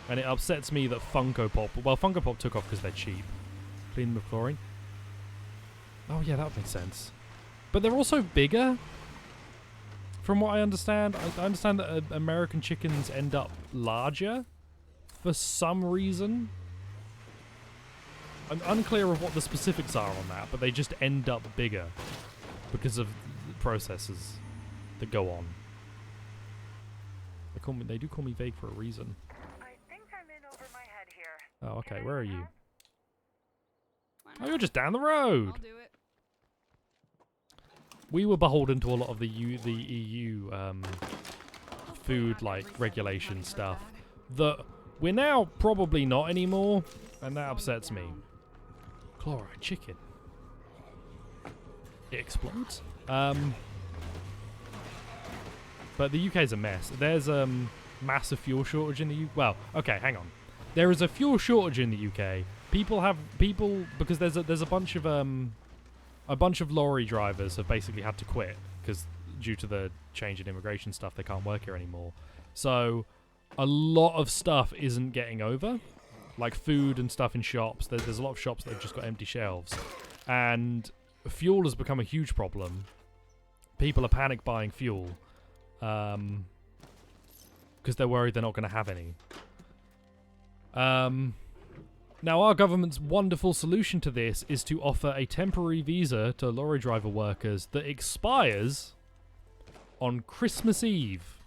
And it upsets me that Funko Pop... Well, Funko Pop took off because they're cheap. Clean them with chlorine. Oh yeah, that would make sense. But they're also bigger. From what I understand. I understand that American chickens end up larger. For some reason. I'm unclear of what the specifics are on that. But they just end up bigger. Because of the processes that go on. They do call me vague for a reason. I think I'm in over my head here. Oh, okay. Where are you? Why Oh, you're not? just down the road. I'll do it. We were beholden to a lot of the EU food like regulation stuff that we're now probably not anymore, and that upsets me. Chloride chicken. It explodes. But the UK's a mess. There's massive fuel shortage in the UK. Well, okay, hang on. There is a fuel shortage in the UK. People because there's a bunch of lorry drivers have basically had to quit because due to the change in immigration stuff, they can't work here anymore. So a lot of stuff isn't getting over, like food and stuff in shops. There's a lot of shops that have just got empty shelves, and fuel has become a huge problem. People are panic buying fuel because they're worried they're not going to have any. Now, our government's wonderful solution to this is to offer a temporary visa to lorry driver workers that expires on Christmas Eve.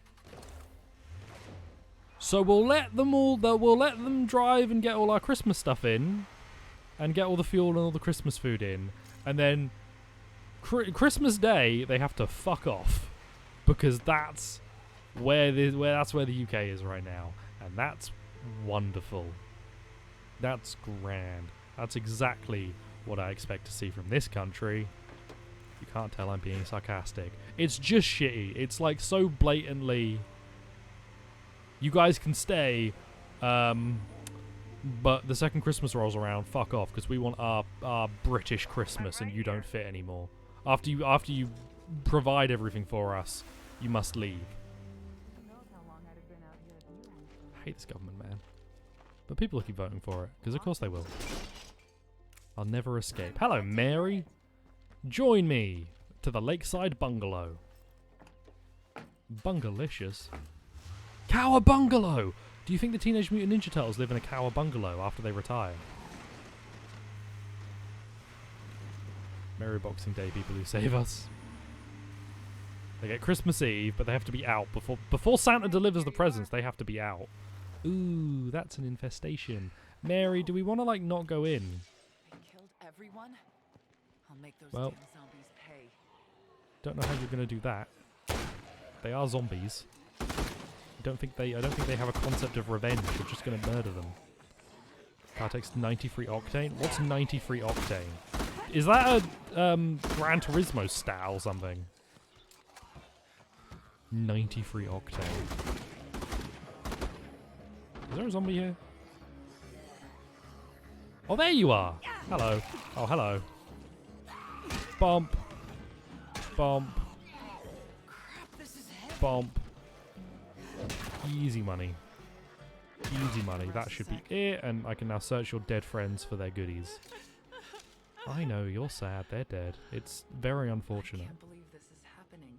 So we'll let them drive and get all our Christmas stuff in, and get all the fuel and all the Christmas food in, and then Christmas Day they have to fuck off, because that's where the UK is right now, and that's wonderful. That's grand. That's exactly what I expect to see from this country. You can't tell I'm being sarcastic. It's just shitty. It's like so blatantly, you guys can stay, but the second Christmas rolls around, fuck off, because we want our British Christmas and you don't fit anymore. After you provide everything for us, you must leave. I hate this government, man. But people will keep voting for it, because of course they will. I'll never escape. Hello, Mary. Join me to the lakeside bungalow. Bungalicious. Cowabungalow! Do you think the Teenage Mutant Ninja Turtles live in a cowabungalow after they retire? Merry Boxing Day, people who save us. They get Christmas Eve, but they have to be out before Santa delivers the presents. They have to be out. Ooh, that's an infestation. Mary, do we want to like not go in? They killed everyone? I'll make those Well. damn zombies pay. Don't know how you're gonna do that. They are zombies. I don't think they have a concept of revenge. You're just gonna murder them. Car takes 93 octane. What's 93 octane? Is that a Gran Turismo stat or something? 93 octane. Is there a zombie here? Oh, there you are. Hello. Oh, hello. Bump. Bump. Bump. Easy money. Easy money. That should be it. And I can now search your dead friends for their goodies. I know, you're sad. They're dead. It's very I unfortunate. can't believe this is happening.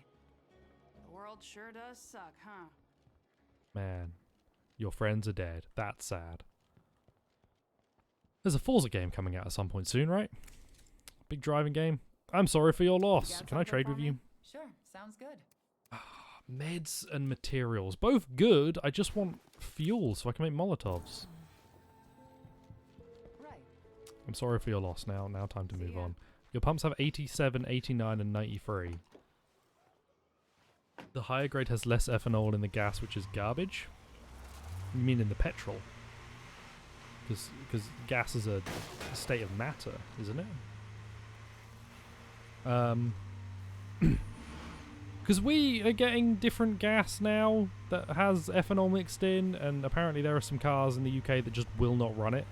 The world sure does suck, huh? Man, your friends are dead. That's sad. There's a Forza game coming out at some point soon, right? Big driving game. I'm sorry for your loss. Can I trade with you? Sure, sounds good. Meds and materials. Both good. I just want fuel so I can make Molotovs. Right. I'm sorry for your loss. Now time to See move ya. on. Your pumps have 87, 89, and 93. The higher grade has less ethanol in the gas, which is garbage. You mean in the petrol? Because gas is a state of matter, isn't it? Because we are getting different gas now that has ethanol mixed in, and apparently there are some cars in the UK that just will not run it.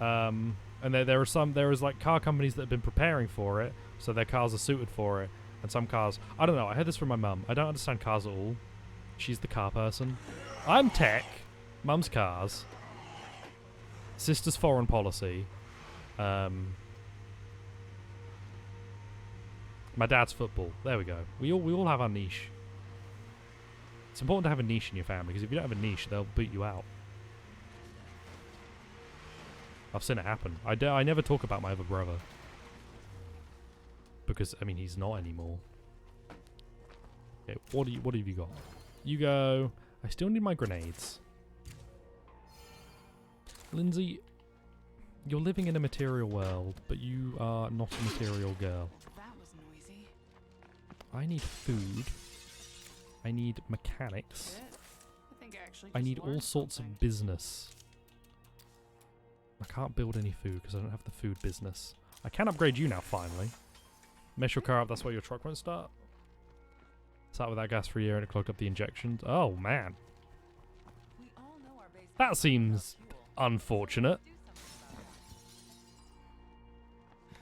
And there is like car companies that have been preparing for it, so their cars are suited for it. And some cars, I don't know, I heard this from my mum. I don't understand cars at all. She's the car person. I'm tech. Mum's cars. Sister's foreign policy. My dad's football. There we go. We all have our niche. It's important to have a niche in your family, because if you don't have a niche, they'll boot you out. I've seen it happen. I never talk about my other brother. Because, I mean, he's not anymore. Okay, what have you got? You go... I still need my grenades. Lindsay, you're living in a material world, but you are not a material girl. That was noisy. I need food. I need mechanics. Shit. I think I actually I just need all learned sorts something. of business. I can't build any food because I don't have the food business. I can upgrade you now, finally. Mess your car up, that's why your truck won't start. Sat with that gas for a year and it clogged up the injections. Oh, man. We all know our base That seems unfortunate.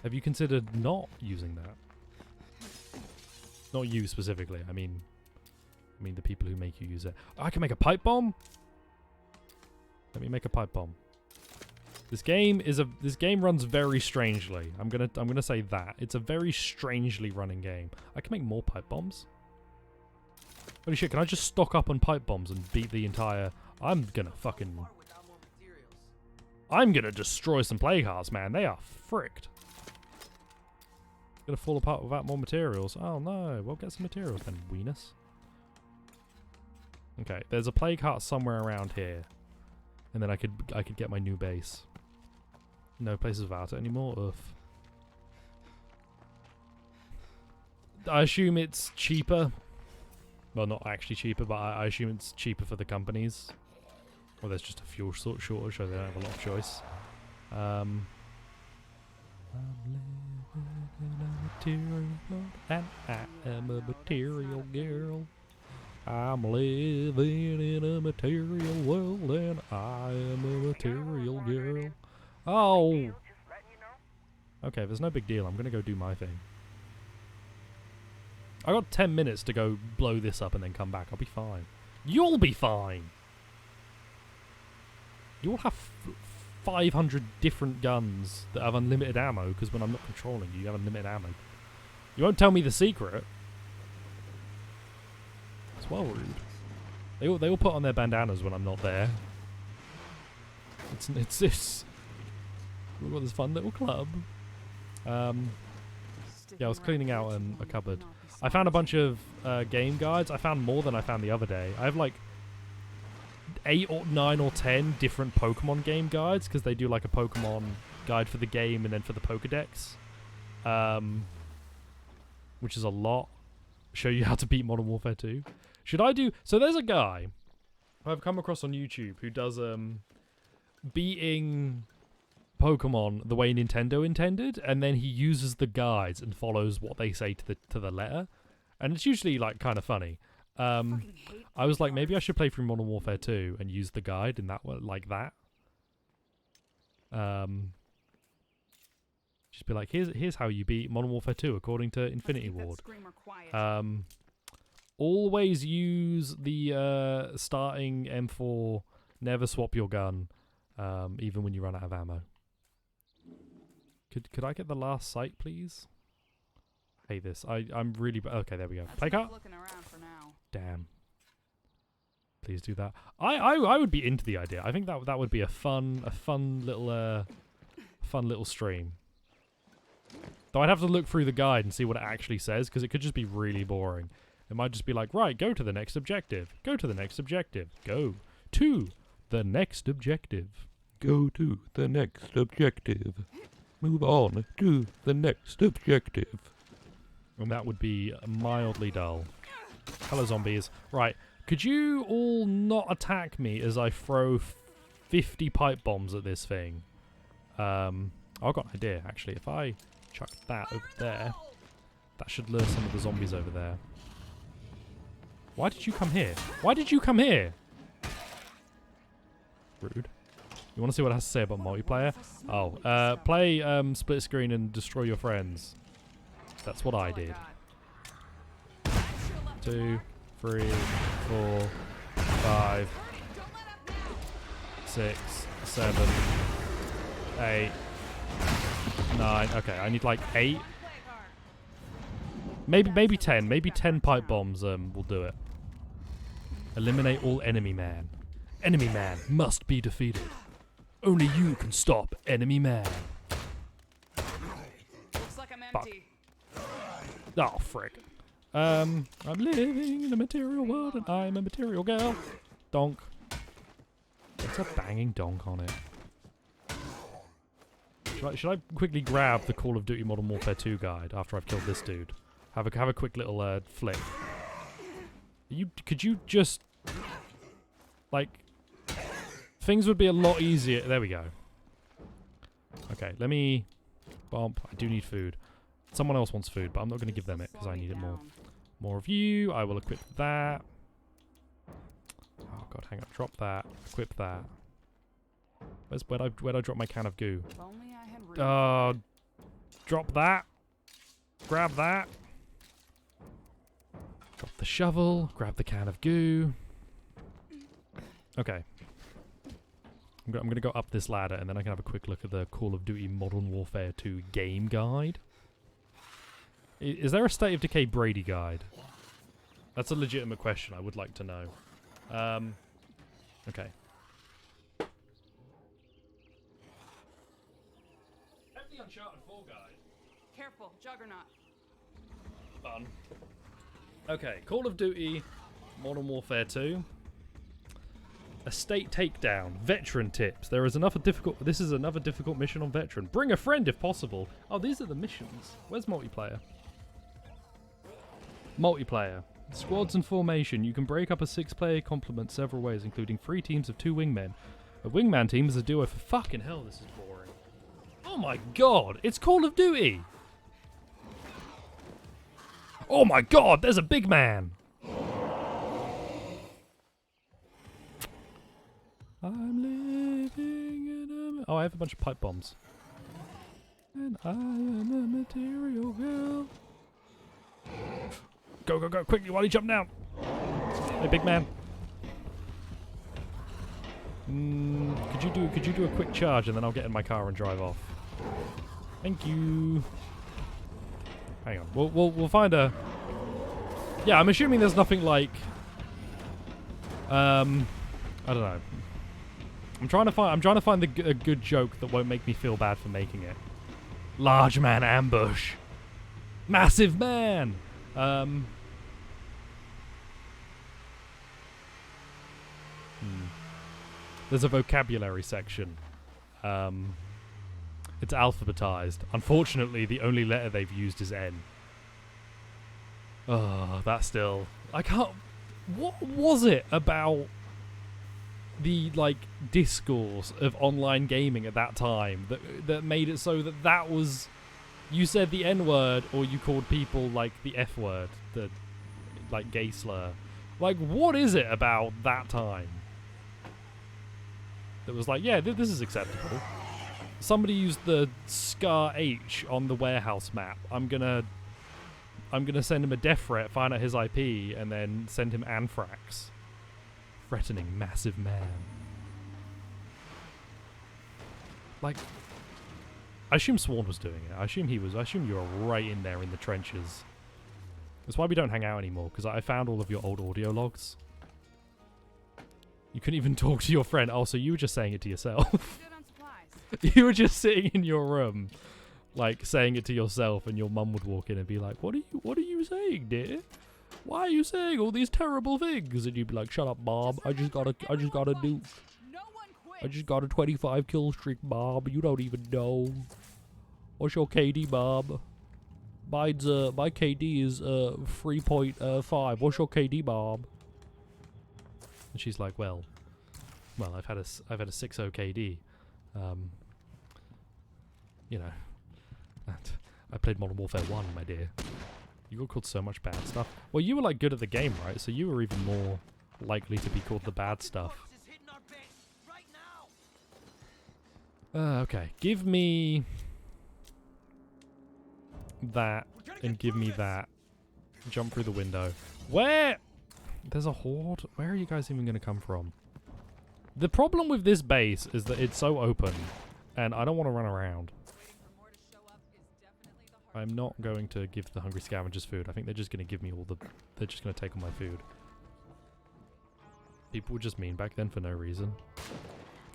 Have you considered not using that? Not you specifically, I mean the people who make you use it. I can make a pipe bomb? Let me make a pipe bomb. This game runs very strangely. I'm gonna say that. It's a very strangely running game. I can make more pipe bombs. Holy shit, can I just stock up on pipe bombs and beat the entire... I'm gonna destroy some plague hearts, man. They are fricked. Gonna fall apart without more materials. Oh no, we'll get some materials then, weenus. Okay, there's a plague heart somewhere around here. And then I could get my new base. No places without it anymore. Oof. I assume it's cheaper. Well, not actually cheaper, but I assume it's cheaper for the companies. Or there's just a fuel shortage, so they don't have a lot of choice. I'm living in a material world, and I am a material girl. I'm living in a material world, and I am a material girl. Oh! Just letting you know. Okay, there's no big deal. I'm gonna go do my thing. I got 10 minutes to go blow this up and then come back. I'll be fine. You'll be fine! You'll have 500 different guns that have unlimited ammo, because when I'm not controlling you, you have unlimited ammo. You won't tell me the secret. It's well rude. They all put on their bandanas when I'm not there. It's this. We've got this fun little club. Yeah, I was cleaning out a cupboard. I found a bunch of game guides. I found more than I found the other day. I have like 8 or 9 or 10 different Pokemon game guides because they do like a Pokemon guide for the game and then for the Pokedex, which is a lot. Show you how to beat Modern Warfare 2. Should I do... So there's a guy I've come across on YouTube who does beating Pokemon the way Nintendo intended, and then he uses the guides and follows what they say to the letter, and it's usually like kind of funny. I was like, maybe I should play through Modern Warfare 2 and use the guide in that way, like that. Just be like, here's how you beat Modern Warfare 2 according to Infinity Ward. Always use the starting M4. Never swap your gun, even when you run out of ammo. Could I get the last sight, please? I hate this. I'm really okay. There we go. Play cart. Damn. Please do that. I would be into the idea. I think that would be a fun little stream. Though I'd have to look through the guide and see what it actually says, because it could just be really boring. It might just be like, right, go to the next objective. Go to the next objective. Go to the next objective. Go to the next objective. Move on to the next objective. And that would be mildly dull. Hello, zombies. Right. Could you all not attack me as I throw 50 pipe bombs at this thing? I've got an idea, actually. If I chuck that over there, that should lure some of the zombies over there. Why did you come here? Why did you come here? Rude. You want to see what it has to say about multiplayer? Oh, play split screen and destroy your friends. That's what I did. 2, 3, 4, 5, 6, 7, 8, 9. Okay, I need like 8. Maybe 10. Maybe 10 pipe bombs will do it. Eliminate all enemy man. Enemy man must be defeated. Only you can stop enemy man. Looks like I'm Fuck. empty. Oh, frick. I'm living in a material world and I'm a material girl. Donk. It's a banging donk on it. Should I quickly grab the Call of Duty Modern Warfare 2 guide after I've killed this dude? Have a quick little flick. Could you just like things would be a lot easier. There we go. Okay, let me bump. I do need food. Someone else wants food, but I'm not going to give them it because I need it more. More of you. I will equip that. Oh god, hang on. Drop that. Equip that. Where'd I drop my can of goo? If only I had room. Drop that. Grab that. Drop the shovel. Grab the can of goo. Okay. I'm going to go up this ladder and then I can have a quick look at the Call of Duty Modern Warfare 2 game guide. Is there a State of Decay Brady guide? That's a legitimate question. I would like to know. Okay. Have the Uncharted 4 guide. Careful, Juggernaut. Fun. Okay, Call of Duty Modern Warfare 2. Estate takedown. Veteran tips. This is another difficult mission on Veteran. Bring a friend if possible. Oh, these are the missions. Where's multiplayer? Multiplayer. Squads and formation. You can break up a 6-player complement several ways, including 3 teams of 2 wingmen. A wingman team is a duo for fucking hell. This is boring. Oh my god! It's Call of Duty. Oh my god! There's a big man. I'm living in a... Oh, I have a bunch of pipe bombs. And I am a material girl. Go, go, go, quickly while you jump down. Hey, big man. Could you do a quick charge and then I'll get in my car and drive off? Thank you. Hang on. We'll find a... Yeah, I'm assuming there's nothing like... I don't know. I'm trying to find a good joke that won't make me feel bad for making it. Large man ambush. Massive man. There's a vocabulary section. It's alphabetized. Unfortunately, the only letter they've used is N. Oh, that's still... I can't... What was it about the, like, discourse of online gaming at that time that made it so that was... You said the N-word, or you called people, like, the F-word, the, like, gay slur. Like, what is it about that time that was like, yeah, this is acceptable? Somebody used the Scar H on the warehouse map. I'm gonna send him a death threat, find out his IP, and then send him anthrax. Threatening massive man. Like, I assume Sworn was doing it. I assume he was. I assume you were right in there in the trenches. That's why we don't hang out anymore, because I found all of your old audio logs. You couldn't even talk to your friend. Oh, so you were just saying it to yourself. Good on supplies. You were just sitting in your room, like, saying it to yourself, and your mum would walk in and be like, what are you saying, dear? Why are you saying all these terrible things? And you'd be like, shut up, Mom. I just got a nuke. No one quit. I just got a 25 kill streak, Mom. You don't even know. What's your KD, Mom? Mine's, my KD is, 3.5. What's your KD, Mom? And she's like, well, I've had a 6.0 KD. You know, and I played Modern Warfare 1, my dear. You got called so much bad stuff. Well, you were, like, good at the game, right? So you were even more likely to be called the bad stuff. Okay, give me that and give me that. Jump through the window. Where? There's a horde? Where are you guys even going to come from? The problem with this base is that it's so open, and I don't want to run around. I'm not going to give the hungry scavengers food. I think they're just going to give me all the... They're just going to take all my food. People were just mean back then for no reason.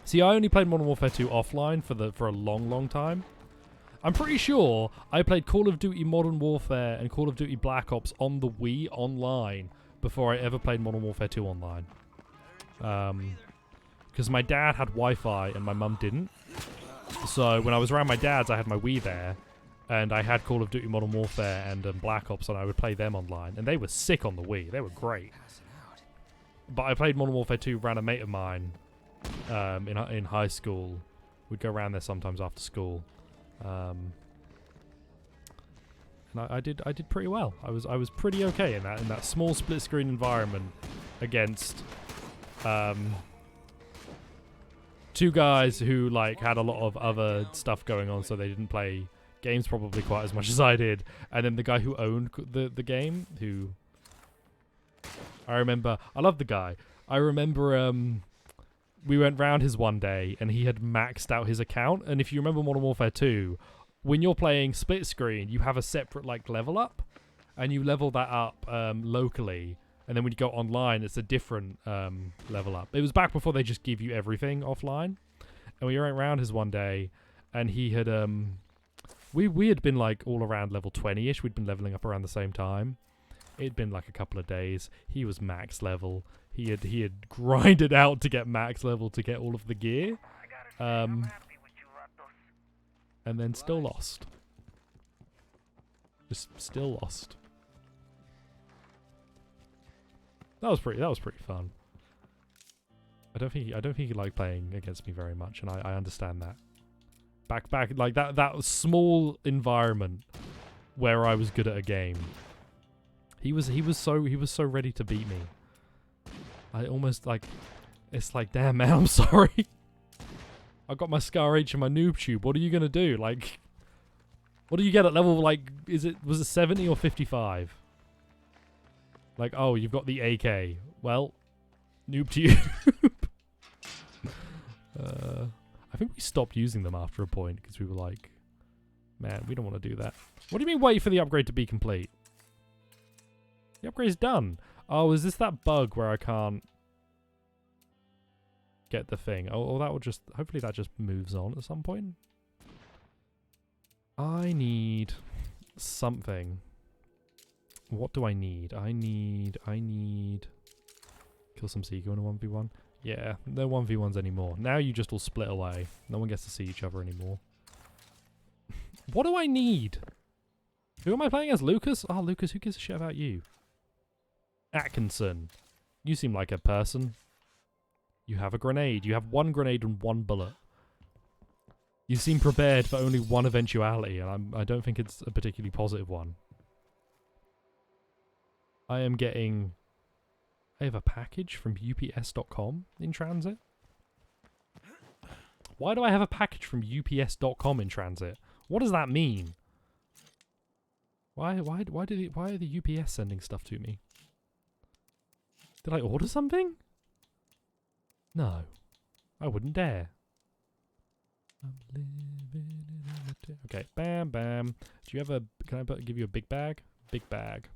See, I only played Modern Warfare 2 offline for a long, long time. I'm pretty sure I played Call of Duty Modern Warfare and Call of Duty Black Ops on the Wii online before I ever played Modern Warfare 2 online. Because my dad had Wi-Fi and my mum didn't. So when I was around my dad's, I had my Wii there. And I had Call of Duty Modern Warfare and Black Ops, and I would play them online. And they were sick on the Wii. They were great. But I played Modern Warfare 2 around a mate of mine in high school. We'd go around there sometimes after school. And I did pretty well. I was pretty okay in that small split screen environment against two guys who like had a lot of other stuff going on, so they didn't play games probably quite as much as I did. And then the guy who owned the game, who I love the guy. I remember we went round his one day and he had maxed out his account. And if you remember Modern Warfare 2, when you're playing split screen, you have a separate like level up, and you level that up locally. And then when you go online, it's a different level up. It was back before they just give you everything offline. And we went around his one day, and he had we had been like all around level 20-ish. We'd been leveling up around the same time. It'd been like a couple of days. He was max level. He had grinded out to get max level to get all of the gear. And then still lost. Just still lost. That was pretty fun. I don't think he liked playing against me very much, and I understand that. Back like that small environment where I was good at a game. He was so ready to beat me. I almost like, it's like, damn man, I'm sorry. I got my Scar H and my noob tube. What are you gonna do? Like, what do you get at level, like, was it 70 or 55? Like, oh, you've got the AK. Well, noob tube. I think we stopped using them after a point because we were like, man, we don't want to do that. What do you mean wait for the upgrade to be complete? The upgrade's done. Oh, is this that bug where I can't get the thing? Oh, that will just... Hopefully that just moves on at some point. I need something What do I need? I need... Kill some Seeker in a 1v1. Yeah, no 1v1s anymore. Now you just all split away. No one gets to see each other anymore. What do I need? Who am I playing as? Lucas? Oh, Lucas, who gives a shit about you? Atkinson. You seem like a person. You have a grenade. You have 1 grenade and 1 bullet. You seem prepared for only one eventuality, and I don't think it's a particularly positive one. I am getting... I have a package from UPS.com in transit. Why do I have a package from UPS.com in transit? What does that mean? Why are the UPS sending stuff to me? Did I order something? No. I wouldn't dare. I'm living in a okay, bam, bam. Do you have a... Can I give you a big bag? Big bag.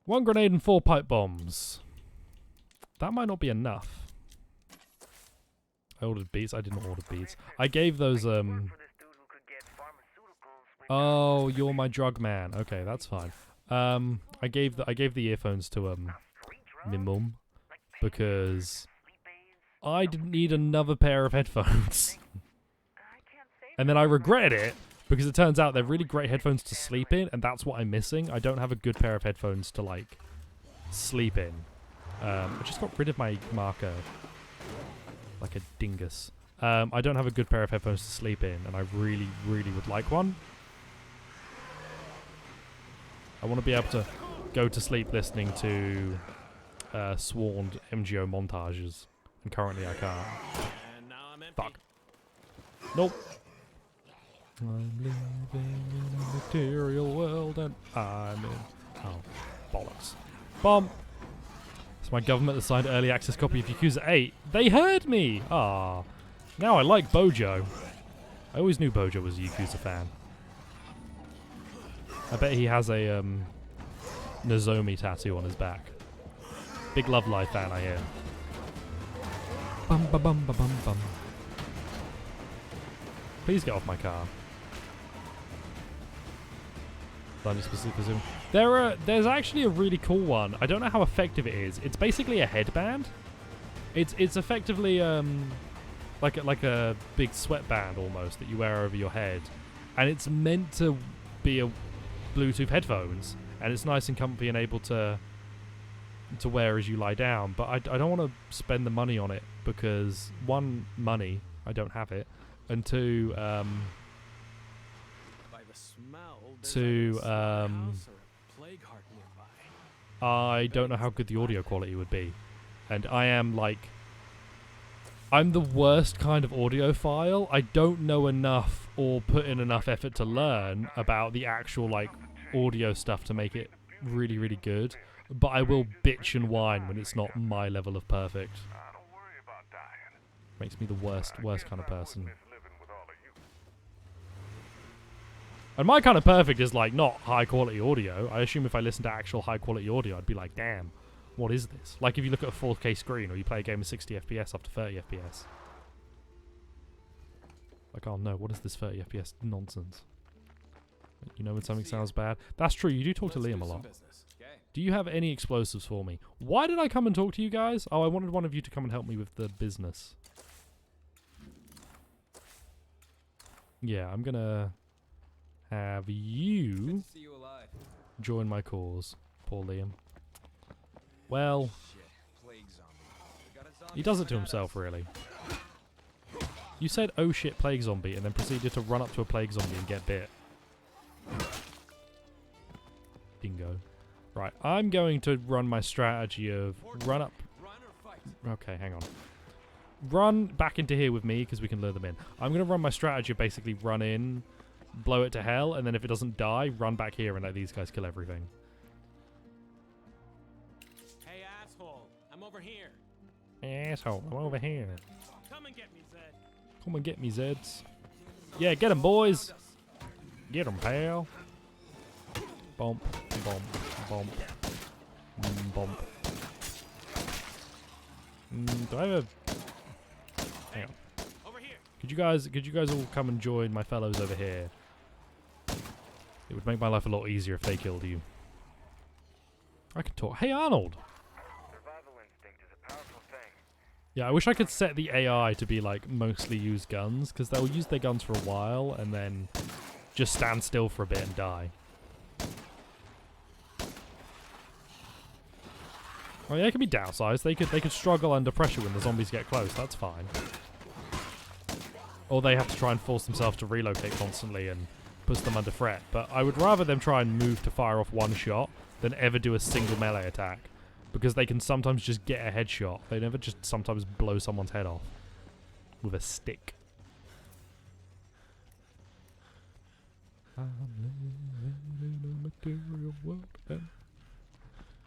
1 grenade and 4 pipe bombs. That might not be enough. I ordered beats. I didn't order beats. I gave those, Oh, you're my drug man. Okay, that's fine. I gave the earphones to, my mum. Because I didn't need another pair of headphones. And then I regretted it. Because it turns out they're really great headphones to sleep in, and that's what I'm missing. I don't have a good pair of headphones to, like, sleep in. I just got rid of my marker. Like a dingus. I don't have a good pair of headphones to sleep in, and I really, really would like one. I want to be able to go to sleep listening to sworn MGO montages, and currently I can't. Fuck. Nope. I'm living in a material world and I'm in... Oh, bollocks. Bomb! So my government assigned early access copy of Yakuza 8. They heard me! Ah. Now I like Bojo. I always knew Bojo was a Yakuza fan. I bet he has a Nozomi tattoo on his back. Big Love Live fan, I hear. Bum ba bum ba bum bum. Please get off my car. There's actually a really cool one. I don't know how effective it is. It's basically a headband. It's effectively like a big sweatband almost that you wear over your head, and it's meant to be a Bluetooth headphones, and it's nice and comfy and able to wear as you lie down. But I don't want to spend the money on it because 1, money, I don't have it, and 2 I don't know how good the audio quality would be. And I am like... I'm the worst kind of audiophile. I don't know enough or put in enough effort to learn about the actual like audio stuff to make it really, really good. But I will bitch and whine when it's not my level of perfect. Makes me the worst kind of person. And my kind of perfect is like not high quality audio. I assume if I listen to actual high quality audio, I'd be like, damn, what is this? Like if you look at a 4K screen or you play a game of 60 FPS up to 30 FPS. Like, oh no, what is this 30 FPS nonsense? You know when something sounds bad? That's true, you do talk to Liam a lot. Do you have any explosives for me? Why did I come and talk to you guys? Oh, I wanted one of you to come and help me with the business. Yeah, I'm gonna have you join my cause. Poor Liam. Well, he does it to himself, really. You said, oh shit, plague zombie, and then proceeded to run up to a plague zombie and get bit. Dingo. Right, I'm going to run my strategy of run up... Okay, hang on. Run back into here with me, because we can lure them in. I'm going to run my strategy of basically run in, blow it to hell, and then if it doesn't die, run back here and let these guys kill everything. Hey, asshole. I'm over here. Asshole, I'm over here. Come and get me, Zed. Come and get me, Zeds. Yeah, get 'em, boys. Get 'em, pal. Bump, bump, bump, bump. Do I have a... Hang on. Over here. Could you guys all come and join my fellows over here? It would make my life a lot easier if they killed you. I can talk. Hey, Arnold! Survival instinct is a powerful thing. Yeah, I wish I could set the AI to be like mostly use guns, because they'll use their guns for a while and then just stand still for a bit and die. Oh yeah, it can be downsized. They could struggle under pressure when the zombies get close. That's fine. Or they have to try and force themselves to relocate constantly and puts them under threat. But I would rather them try and move to fire off one shot than ever do a single melee attack, because they can sometimes just get a headshot. They never just sometimes blow someone's head off with a stick. I'm living in a material world.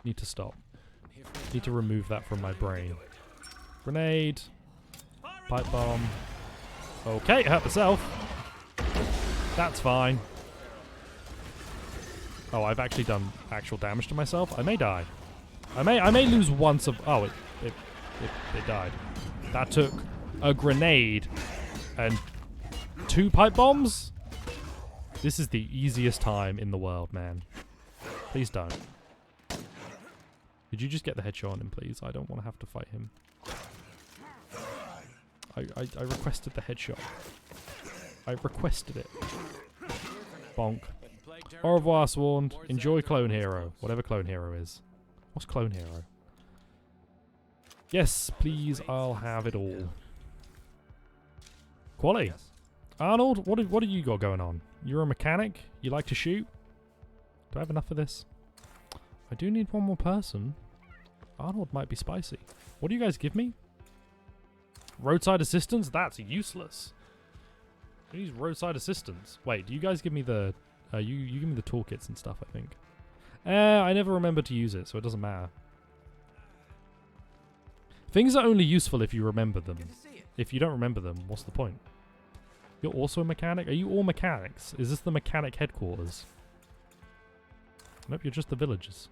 Need to stop. Need to remove that from my brain. Grenade. Pipe bomb. Okay, hurt myself. That's fine. Oh, I've actually done actual damage to myself. I may die. I may lose once of... Oh, it died. That took a grenade and 2 pipe bombs? This is the easiest time in the world, man. Please don't. Could you just get the headshot on him, please? I don't want to have to fight him. I requested the headshot. I requested it. Bonk. Au revoir, Swarmed. Enjoy Clone Hero. Whatever Clone Hero is. What's Clone Hero? Yes, please, I'll have it all. Quality. Arnold, what have you got going on? You're a mechanic? You like to shoot? Do I have enough of this? I do need one more person. Arnold might be spicy. What do you guys give me? Roadside assistance? That's useless. I use roadside assistance. Wait, do you guys give me the... you give me the toolkits and stuff, I think. I never remember to use it, so it doesn't matter. Things are only useful if you remember them. If you don't remember them, what's the point? You're also a mechanic? Are you all mechanics? Is this the mechanic headquarters? Nope, you're just the villagers.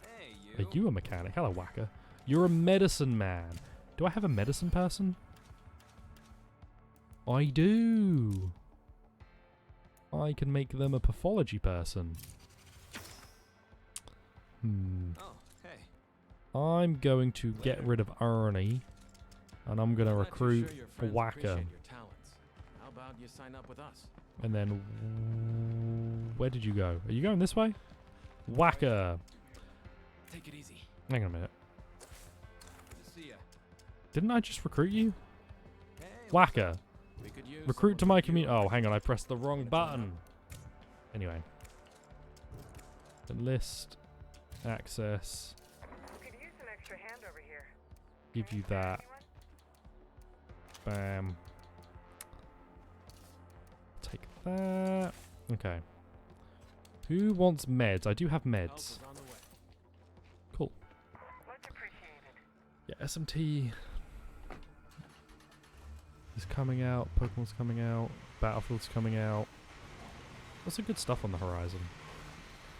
Hey, Are you a mechanic? Hello, Whacker. You're a medicine man. Do I have a medicine person? I do. I can make them a pathology person. Oh, hey. I'm going to get rid of Ernie, and I'm going to recruit a Whacker. How about you sign up with us? And then, where did you go? Are you going this way? Whacker. Take it easy. Hang on a minute. Good to see ya. Didn't I just recruit you? Hey, Whacker. we could use Recruit to someone my like you community. Oh, around. hang on. I pressed the wrong button. Anyway. Enlist. Access. Could use an extra hand over here. Give you that. Bam. Take that. Okay. Who wants meds? I do have Help meds. is on the way. Cool. Much appreciated. Yeah, SMT is coming out. Pokemon's coming out. Battlefield's coming out. Lots of good stuff on the horizon.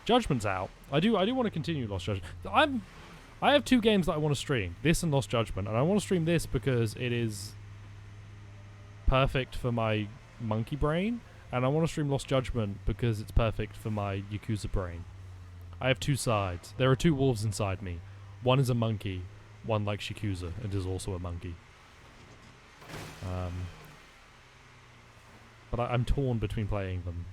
Judgment's out. I do want to continue Lost Judgment. I have 2 games that I want to stream. This and Lost Judgment. And I want to stream this because it is perfect for my monkey brain. And I want to stream Lost Judgment because it's perfect for my Yakuza brain. I have 2 sides. There are 2 wolves inside me. One is a monkey. One likes Yakuza and is also a monkey. But I'm torn between playing them.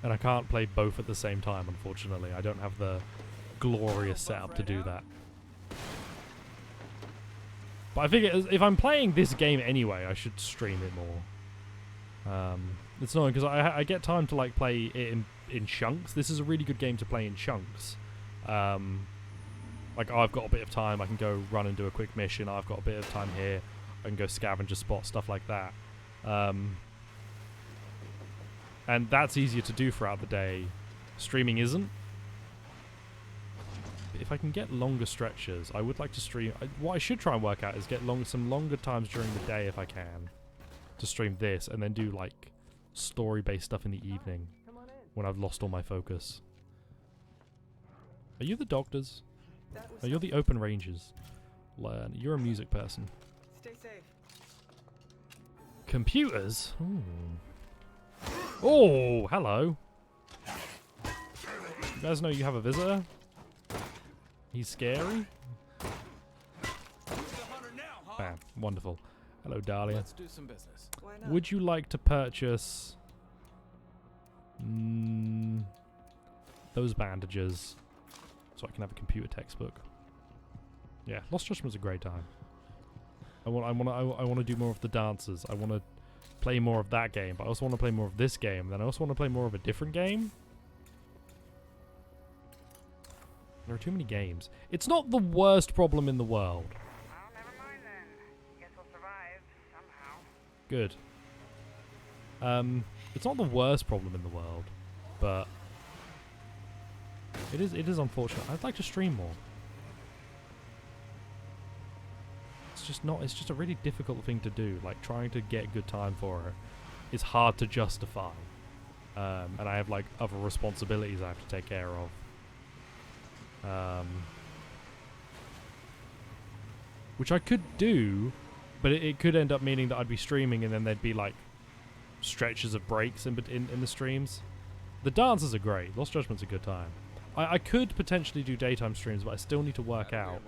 And I can't play both at the same time, unfortunately. I don't have the glorious setup to do that. But I figure if I'm playing this game anyway, I should stream it more. It's annoying because I get time to like play it in chunks. This is a really good game to play in chunks. Like I've got a bit of time, I can go run and do a quick mission. I've got a bit of time here, I can go scavenger spot, stuff like that. And that's easier to do throughout the day. Streaming isn't. If I can get longer stretches, I would like to stream. What I should try and work out is get some longer times during the day if I can, to stream this, and then do like story-based stuff in the evening when I've lost all my focus. Are you the doctors? Oh, you're the open rangers. Learn. You're a music person. Stay safe. Computers? Ooh. Oh, hello. You guys know you have a visitor? He's scary. Bam. Wonderful. Hello, Dahlia. Let's do some business. Why not? Would you like to purchase those bandages so I can have a computer textbook? Yeah, Lost Judgment's a great time. I want to do more of the dancers. I want to play more of that game, but I also want to play more of this game. Then I also want to play more of a different game. There are too many games. It's not the worst problem in the world. Well, never mind then. Guess we'll survive somehow. Good. It's not the worst problem in the world, but it is unfortunate. I'd like to stream more. It's just a really difficult thing to do. Like, trying to get good time for it is hard to justify. And I have like other responsibilities I have to take care of. Which I could do, but it could end up meaning that I'd be streaming and then there'd be like stretches of breaks in the streams. The dances are great. Lost Judgment's a good time. I could potentially do daytime streams, but I still need to work out.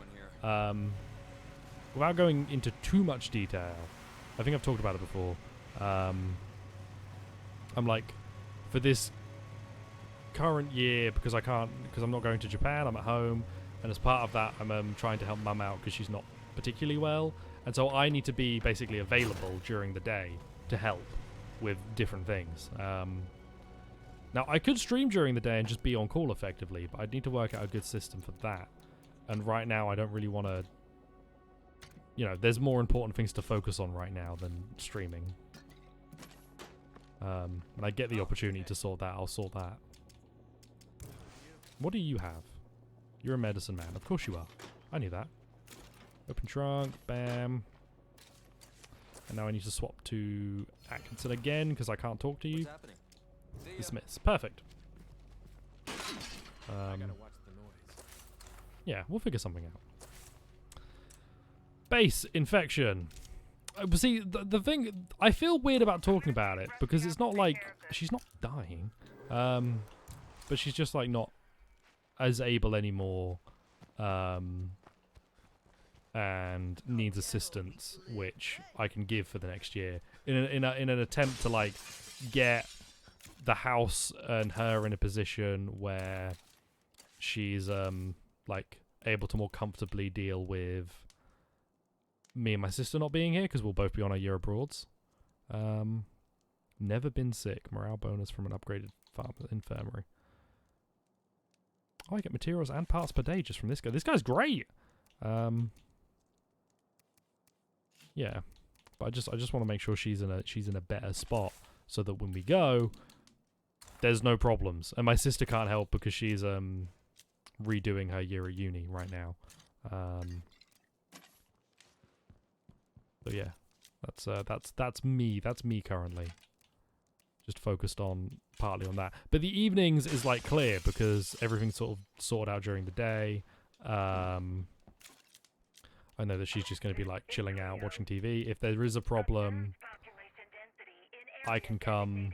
Without going into too much detail, I think I've talked about it before. I'm like, for this current year, because I'm not going to Japan, I'm at home, and as part of that, I'm trying to help Mum out because she's not particularly well, and so I need to be basically available during the day to help with different things. Now, I could stream during the day and just be on call effectively, but I'd need to work out a good system for that. And right now, I don't really want to... You know, there's more important things to focus on right now than streaming. And I get the opportunity to sort that, I'll sort that. What do you have? You're a medicine man. Of course you are. I knew that. Open trunk, bam. And now I need to swap to Atkinson again because I can't talk to you. What's happening? See ya. Dismiss. Perfect. I gotta watch the noise. Yeah, we'll figure something out. Base infection. But see, the thing, I feel weird about talking about it because it's not like she's not dying, but she's just like not as able anymore, and needs assistance, which I can give for the next year in an attempt to like get the house and her in a position where she's like able to more comfortably deal with me and my sister not being here because we'll both be on our year abroads. Never been sick. Morale bonus from an upgraded infirmary. Oh, I get materials and parts per day just from this guy. This guy's great. Yeah, but I just want to make sure she's in a better spot so that when we go, there's no problems. And my sister can't help because she's redoing her year at uni right now. So yeah, that's me. That's me currently. Just focused on partly on that. But the evenings is like clear because everything's sort of sorted out during the day. I know that she's just going to be like chilling out, watching TV. If there is a problem, I can come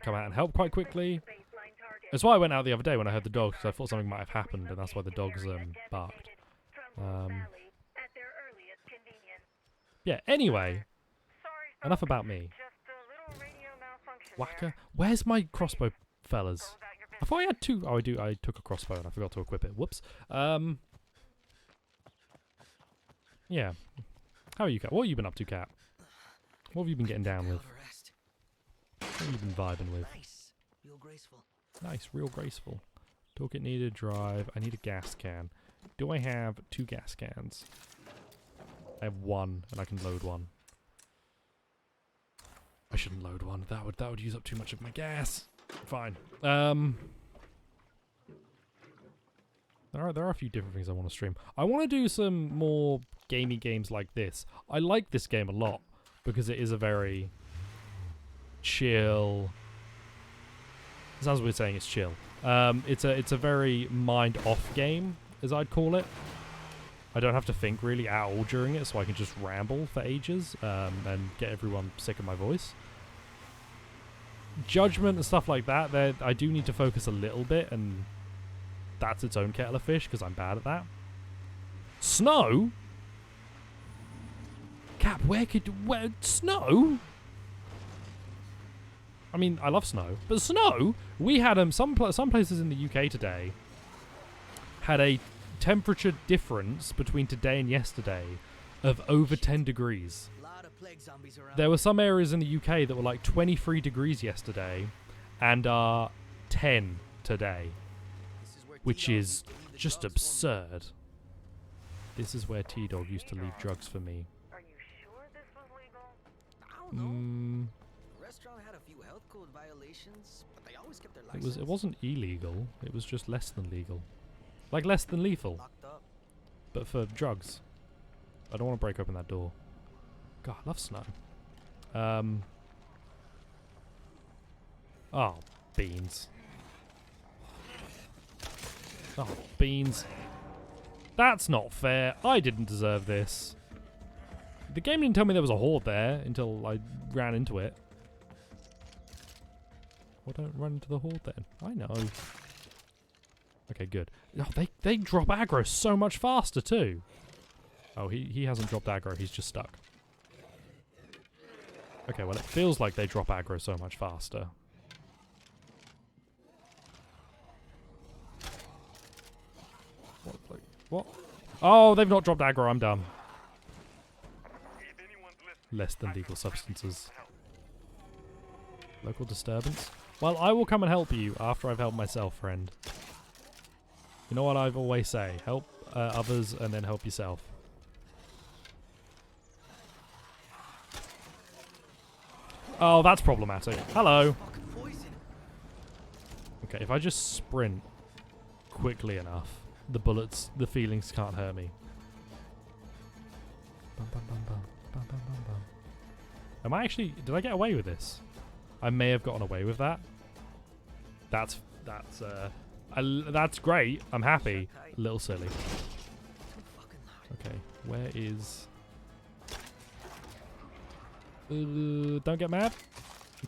out and help quite quickly. That's why I went out the other day when I heard the dogs, because I thought something might have happened, and that's why the dogs barked. Yeah, anyway, enough about me. Whacker. Where's my crossbow, fellas? I thought I had two. Oh, I took a crossbow and I forgot to equip it. Whoops. Yeah. How are you, Cat? What have you been up to, Cat? What have you been getting down with? What have you been vibing with? Nice. Real graceful. Nice, real graceful. Toolkit needed, drive. I need a gas can. Do I have 2 gas cans? I have 1, and I can load 1. I shouldn't load 1. That would use up too much of my gas. Fine. There are a few different things I want to stream. I want to do some more gamey games like this. I like this game a lot because it is a very chill. It sounds weird saying it's chill. It's a very mind off game, as I'd call it. I don't have to think really at all during it, so I can just ramble for ages and get everyone sick of my voice. judgment and stuff like that, there I do need to focus a little bit, and that's its own kettle of fish because I'm bad at that. Snow? Cap, where snow? I mean, I love snow, but snow. We had some places in the UK today had a temperature difference between today and yesterday of over 10 degrees. There were some areas in the UK that were like 23 degrees yesterday and are 10 today, which is just absurd. This is where T-Dog used to leave drugs for me. Are you sure this was legal? I don't know. The restaurant had a few health code violations, but they always kept their license. It wasn't illegal. It was just less than legal. Like less than lethal. Locked up. But for drugs. I don't want to break open that door. God, I love snow. Oh, beans. Oh, beans. That's not fair. I didn't deserve this. The game didn't tell me there was a horde there until I ran into it. Well, don't run into the horde then. I know. Okay, good. Oh, they drop aggro so much faster too. Oh, he hasn't dropped aggro. He's just stuck. Okay, well, it feels like they drop aggro so much faster. What? Like, what? Oh, they've not dropped aggro. I'm dumb. Less than legal substances. Local disturbance? Well, I will come and help you after I've helped myself, friend. You know what I always say? Help others and then help yourself. Oh, that's problematic. Hello. Okay, if I just sprint quickly enough, the feelings can't hurt me. Bum, bum, bum, bum. Bum, bum, bum, bum. Am I actually... Did I get away with this? I may have gotten away with that. That's great. I'm happy. A little silly. Okay, where is... don't get mad.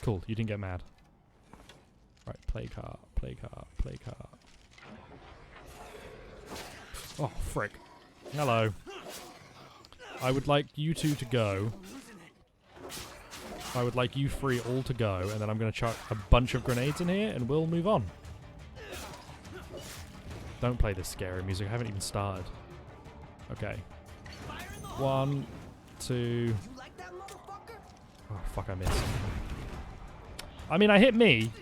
Cool, you didn't get mad. Right, play cart, play cart, play cart. Oh, frick. Hello. I would like you two to go. I would like you three all to go, and then I'm going to chuck a bunch of grenades in here, and we'll move on. Don't play this scary music. I haven't even started. Okay. 1, 2... Oh, fuck, I missed. I mean, I hit me.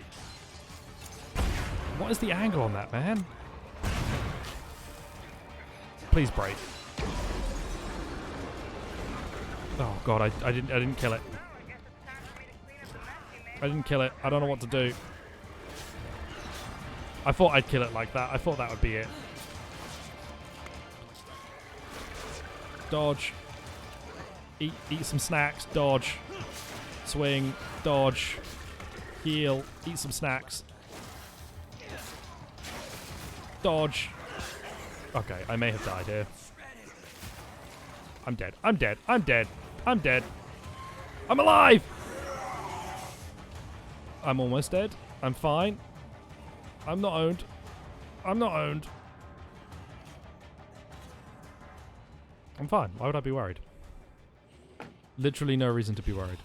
What is the angle on that, man? Please break. Oh, God, I didn't kill it. I didn't kill it. I don't know what to do. I thought I'd kill it like that. I thought that would be it. Dodge. Eat some snacks. Dodge. Swing. Dodge. Heal. Eat some snacks. Dodge. Okay, I may have died here. I'm dead. I'm dead. I'm dead. I'm dead. I'm alive! I'm almost dead. I'm fine. I'm not owned. I'm not owned. I'm fine. Why would I be worried? Literally no reason to be worried.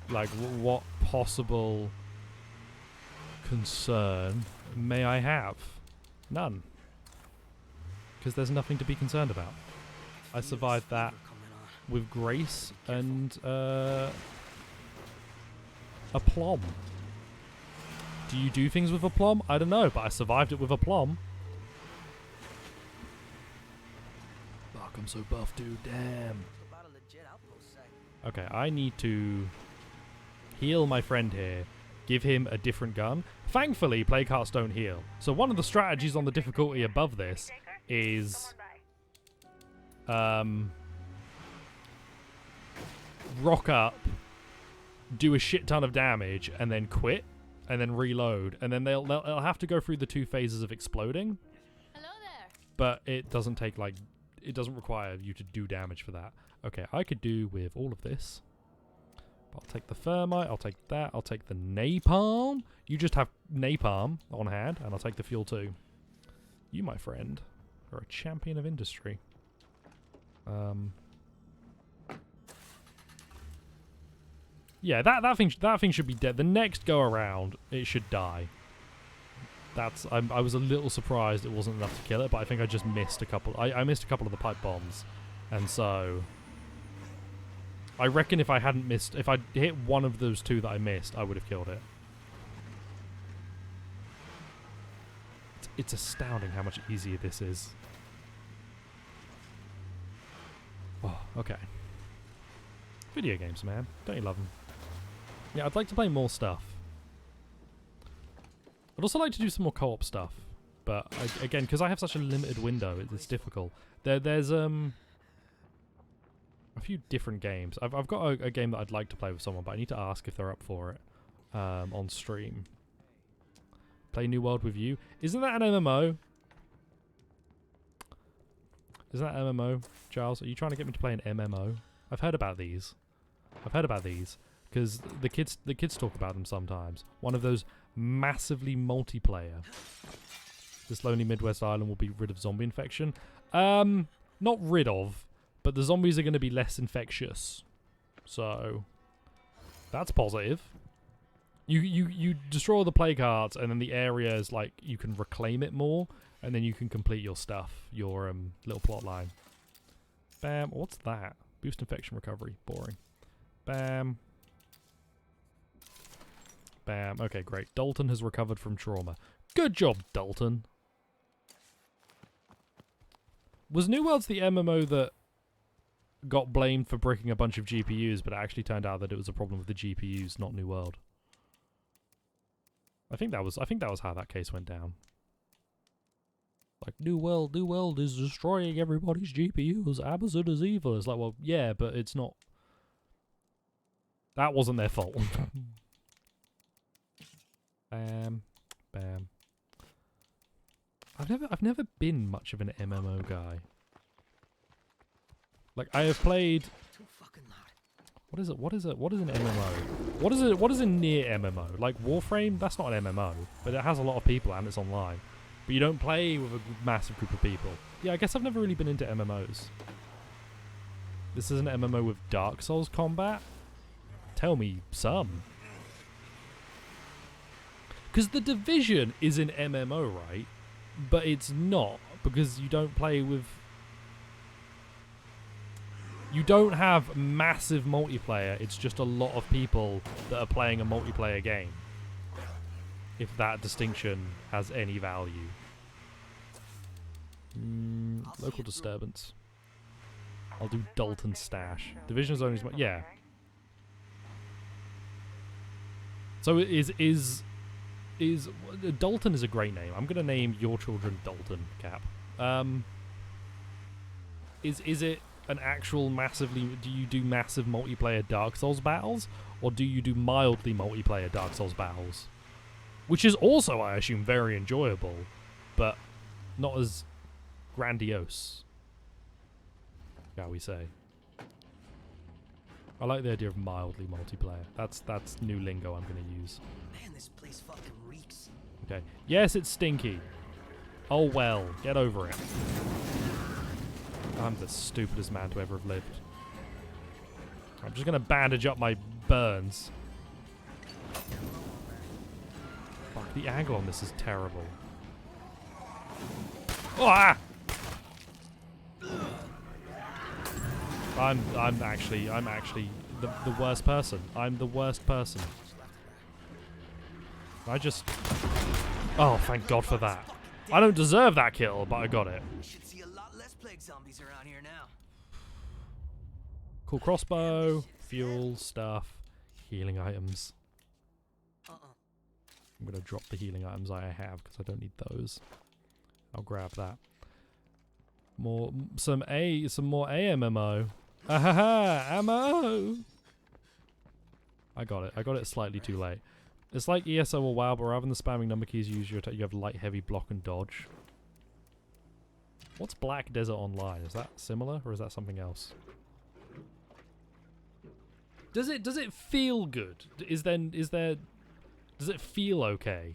Like, what possible concern may I have? None. Because there's nothing to be concerned about. I survived that with grace and aplomb. Do you do things with aplomb? I don't know, but I survived it with aplomb. Fuck, I'm so buff, dude. Damn. Okay, I need to heal my friend here. Give him a different gun. Thankfully, play carts don't heal. So one of the strategies on the difficulty above this is... rock up, do a shit ton of damage, and then quit, and then reload, and then they'll have to go through the 2 phases of exploding. Hello there. But it doesn't take it doesn't require you to do damage for that. Okay, I could do with all of this. I'll take the thermite, I'll take that, I'll take the napalm. You just have napalm on hand, and I'll take the fuel too. You, my friend, are a champion of industry. Yeah, that thing should be dead. The next go around, it should die. I was a little surprised it wasn't enough to kill it, but I think I just missed a couple. I missed a couple of the pipe bombs, and so I reckon if I'd hit one of those two that I missed, I would have killed it. It's astounding how much easier this is. Oh, okay. Video games, man. Don't you love them? Yeah, I'd like to play more stuff. I'd also like to do some more co-op stuff. But, again, because I have such a limited window, it's difficult. There's a few different games. I've got a game that I'd like to play with someone, but I need to ask if they're up for it on stream. Play New World with you. Isn't that an MMO? Isn't that MMO, Charles? Are you trying to get me to play an MMO? I've heard about these. Because the kids talk about them sometimes. One of those massively multiplayer. This lonely Midwest island will be rid of zombie infection. Not rid of, but the zombies are going to be less infectious. So that's positive. You destroy all the plague hearts, and then the area is like you can reclaim it more, and then you can complete your stuff, your little plot line. Bam. What's that? Boost infection recovery. Boring. Bam. Bam. Okay, great. Dalton has recovered from trauma. Good job, Dalton. Was New Worlds the MMO that got blamed for bricking a bunch of GPUs, but it actually turned out that it was a problem with the GPUs, not New World? I think that was how that case went down. Like, New World is destroying everybody's GPUs. Amazon is evil. It's like, well, yeah, but it's not. That wasn't their fault. Bam, bam. I've never been much of an MMO guy. Like, I have played. What is it? What is an MMO? What is a near MMO? Like Warframe? That's not an MMO, but it has a lot of people and it's online. But you don't play with a massive group of people. Yeah, I guess I've never really been into MMOs. This is an MMO with Dark Souls combat? Tell me some. Because The Division is an MMO, right? But it's not, because you don't play with... You don't have massive multiplayer, it's just a lot of people that are playing a multiplayer game. If that distinction has any value. Local disturbance. I'll do Dalton Stash. Division's only... Yeah. So is Dalton is a great name. I'm gonna name your children Dalton, Cap. Is it an actual massively... Do you do massive multiplayer Dark Souls battles? Or do you do mildly multiplayer Dark Souls battles? Which is also, I assume, very enjoyable. But not as grandiose, shall we say. I like the idea of mildly multiplayer. That's new lingo I'm going to use. Man, this place fucking reeks. Okay. Yes, it's stinky. Oh well, get over it. I'm the stupidest man to ever have lived. I'm just going to bandage up my burns. Fuck, the angle on this is terrible. Oh, ah! I'm actually the worst person. I'm the worst person. I just... Oh, thank God for that. I don't deserve that kill, but I got it. Should see a lot less plague zombies around here now. Cool crossbow, fuel, stuff, healing items. I'm gonna drop the healing items I have because I don't need those. I'll grab that. Some more AMMO. Ahaha, ammo! I got it. I got it slightly too late. It's like ESO or WoW, but rather than spamming number keys, you use your you have light, heavy, block, and dodge. What's Black Desert Online? Is that similar, or is that something else? Does it feel good? Is there does it feel okay?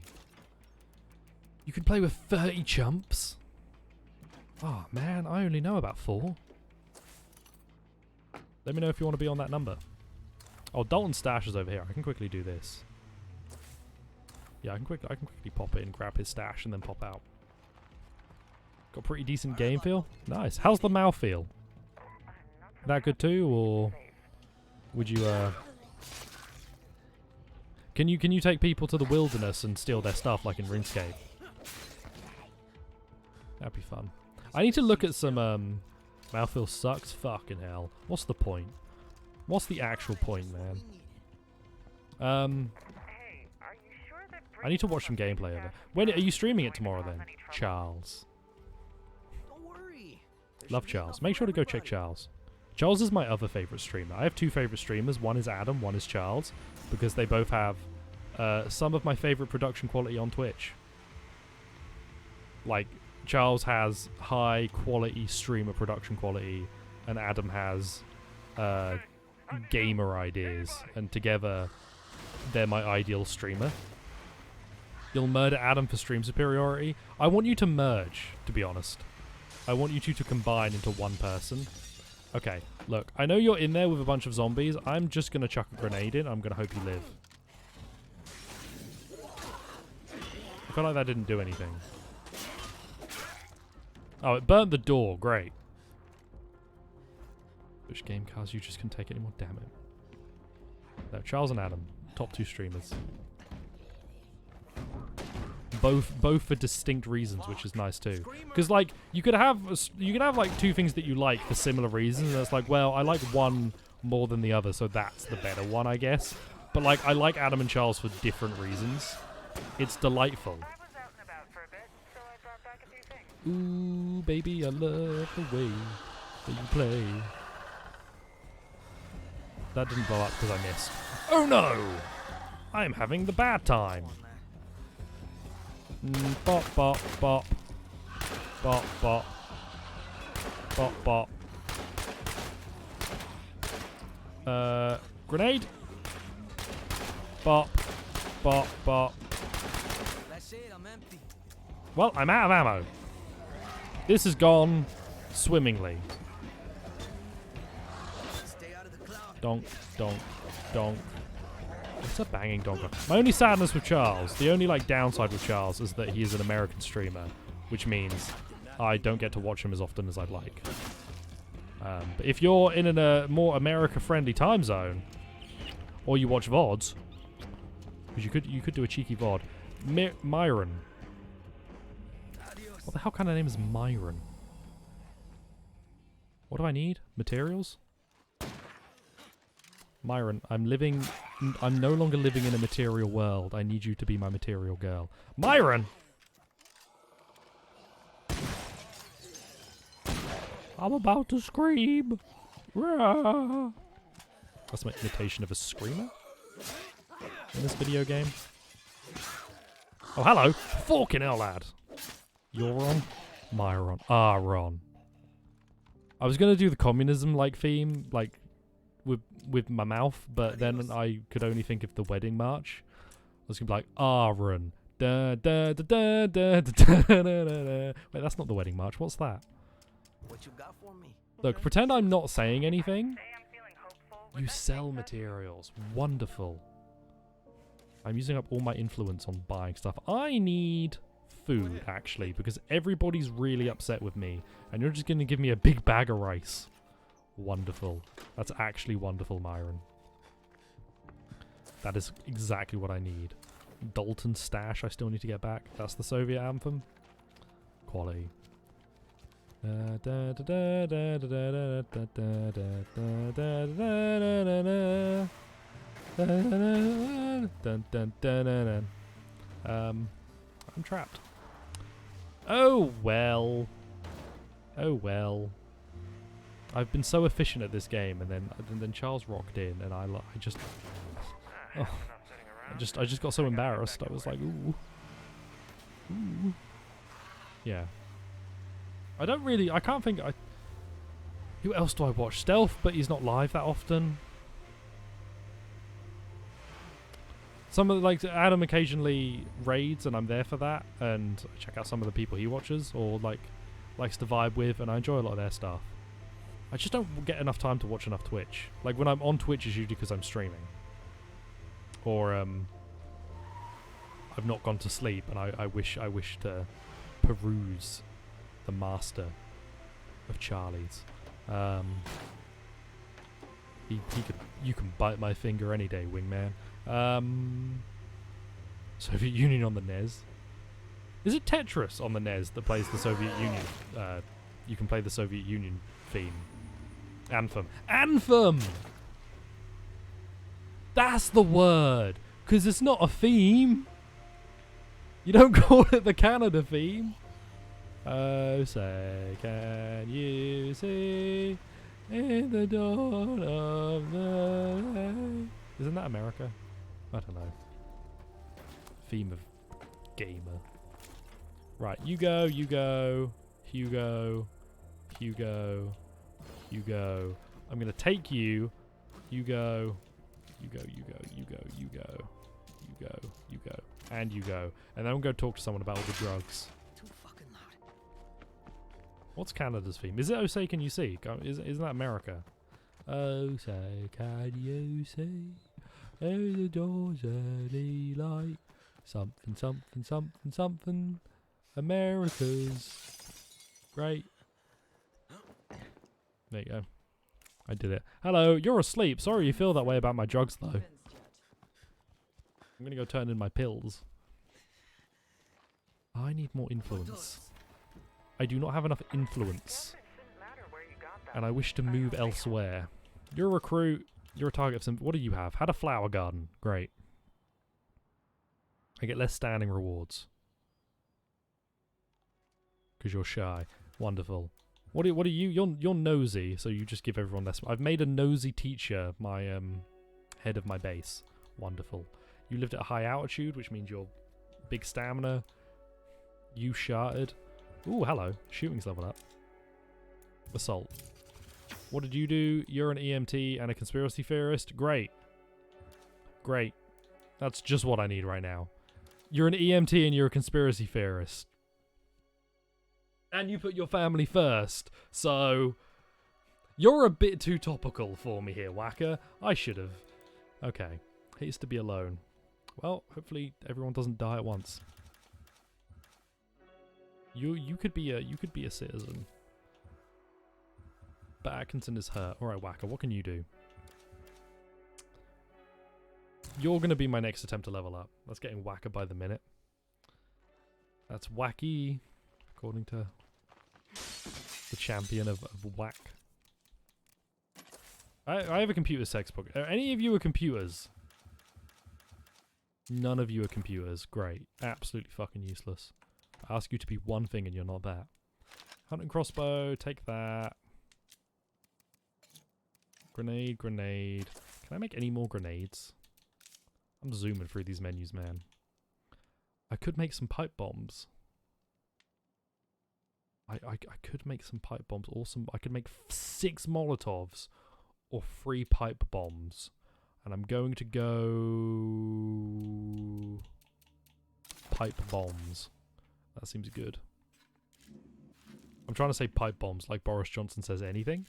You can play with 30 chumps? Oh man, I only know about 4. Let me know if you want to be on that number. Oh, Dalton's stash is over here. I can quickly do this. Yeah, I can quickly pop in, grab his stash, and then pop out. Got pretty decent game feel. Nice. How's the mouth feel? That good too, or would you Can you take people to the wilderness and steal their stuff like in RuneScape? That'd be fun. I need to look at some mouthfeel sucks. Fucking hell. What's the point? What's the actual point, man? Hey, are you sure that I need to watch some gameplay of it. When are you streaming it tomorrow then? Charles. Don't worry. There Love should be Charles. enough Make for sure to go check everybody. Charles. Charles is my other favorite streamer. I have 2 favorite streamers. One is Adam, one is Charles, because they both have some of my favorite production quality on Twitch. Like, Charles has high quality streamer production quality, and Adam has gamer ideas, and together they're my ideal streamer. You'll murder Adam for stream superiority. I want you to merge, to be honest. I want you two to combine into one person. Okay, look, I know you're in there with a bunch of zombies. I'm just going to chuck a grenade in. I'm going to hope you live. I feel like that didn't do anything. Oh, it burnt the door. Great. Which game cars you just couldn't take it anymore? Damn it. No, Charles and Adam, top 2 streamers. Both for distinct reasons, which is nice too. Because like you could have like 2 things that you like for similar reasons. And it's like, well, I like one more than the other, so that's the better one, I guess. But like, I like Adam and Charles for different reasons. It's delightful. I was out and about for a bit, so I brought back a few things. Ooh, baby, I love the way that you play. That didn't blow up because I missed. Oh no! I'm having the bad time. Bop, bop, bop. Bop, bop. Bop, bop. Grenade. Bop. Bop, bop. That's it, I'm empty. Well, I'm out of ammo. This has gone swimmingly. Stay out of the cloud. Donk, donk, donk. It's a banging donker. My only sadness with Charles, the only like downside with Charles is that he is an American streamer, which means I don't get to watch him as often as I'd like. But if you're in a more America-friendly time zone, or you watch VODs, because you could do a cheeky VOD. Myron. What the hell kind of name is Myron? What do I need? Materials? Myron, I'm no longer living in a material world. I need you to be my material girl. Myron! I'm about to scream. Rah! That's my imitation of a screamer in this video game. Oh, hello. Fucking hell, lad. You're on? Myron. Ron. I was going to do the communism-like theme, like, with my mouth, but then I could only think of the wedding march. I was gonna be like, Aaron. Da, da, da, da, da, da, da, da, da. Wait, that's not the wedding march. What's that? What you got for me? Look, pretend I'm not saying anything. Say I'm feeling hopeful. with You that sell thing, materials. Wonderful. I'm using up all my influence on buying stuff. I need food, actually, because everybody's really upset with me, and you're just gonna give me a big bag of rice. Wonderful. That's actually wonderful, Myron. That is exactly what I need. Dalton's stash I still need to get back. That's the Soviet anthem. Quality. I'm trapped. Oh well. Oh well. I've been so efficient at this game, and then Charles rocked in, and I just, oh, I just got so embarrassed. I was like, ooh, yeah. I can't think. Who else do I watch? Stealth, but he's not live that often. Some of like Adam occasionally raids, and I'm there for that, and I check out some of the people he watches or like likes to vibe with, and I enjoy a lot of their stuff. I just don't get enough time to watch enough Twitch. Like when I'm on Twitch, it's usually because I'm streaming, or I've not gone to sleep, and I wish to peruse the master of Charlie's. You can bite my finger any day, wingman. Soviet Union on the NES. Is it Tetris on the NES that plays the Soviet Union? You can play the Soviet Union theme. Anthem. Anthem! That's the word! Because it's not a theme. You don't call it the Canada theme. Oh, say, can you see in the dawn of the day? Isn't that America? I don't know. Theme of gamer. Right, you go, Hugo, Hugo. I'm gonna take you. You go. And you go. And then I'm gonna go talk to someone about all the drugs. Too fucking loud. What's Canada's theme? Is it Oh Say Can You See? Isn't that America? Oh say can you see? Oh the doors early light. Something. America's great. There you go. I did it. Hello, you're asleep. Sorry you feel that way about my drugs though. I'm gonna go turn in my pills. I need more influence. I do not have enough influence. And I wish to move elsewhere. You're a recruit. You're a target of some... What do you have? Had a flower garden. Great. I get less standing rewards. Because you're shy. Wonderful. What are you? You're nosy, so you just give everyone less... I've made a nosy teacher my head of my base. Wonderful. You lived at a high altitude, which means you're big stamina. You shattered. Ooh, hello. Shooting's leveled up. Assault. What did you do? You're an EMT and a conspiracy theorist. Great. Great. That's just what I need right now. You're an EMT and you're a conspiracy theorist. And you put your family first. So, you're a bit too topical for me here, Whacker. I should have. Okay. Hates to be alone. Well, hopefully everyone doesn't die at once. You could be a citizen. But Atkinson is hurt. Alright, Whacker, what can you do? You're gonna be my next attempt to level up. That's getting Whacker by the minute. That's wacky, according to the champion of whack. I have a computer textbook. Are any of you are computers? None of you are computers. Great. Absolutely fucking useless. I ask you to be one thing and you're not that. Hunting crossbow, take that. Grenade. Can I make any more grenades? I'm zooming through these menus, man. I could make some pipe bombs. I could make some pipe bombs. Awesome. I could make 6 Molotovs or 3 pipe bombs. And I'm going to go... pipe bombs. That seems good. I'm trying to say pipe bombs like Boris Johnson says anything.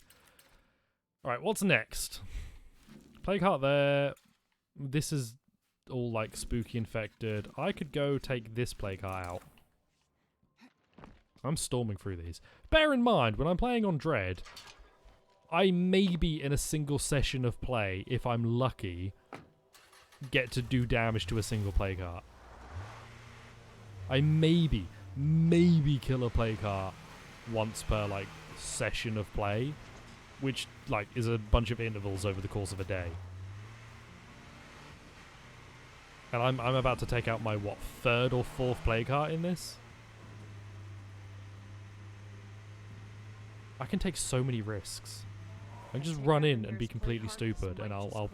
Alright, what's next? Plague Heart there. This is all like spooky infected. I could go take this Plague Heart out. I'm storming through these. Bear in mind, when I'm playing on Dread, I maybe in a single session of play, if I'm lucky, get to do damage to a single Plague Heart. I maybe kill a Plague Heart once per like session of play, which like is a bunch of intervals over the course of a day. And I'm about to take out my what, 3rd or 4th Plague Heart in this. I can take so many risks. I can just run in and be completely stupid, and it'll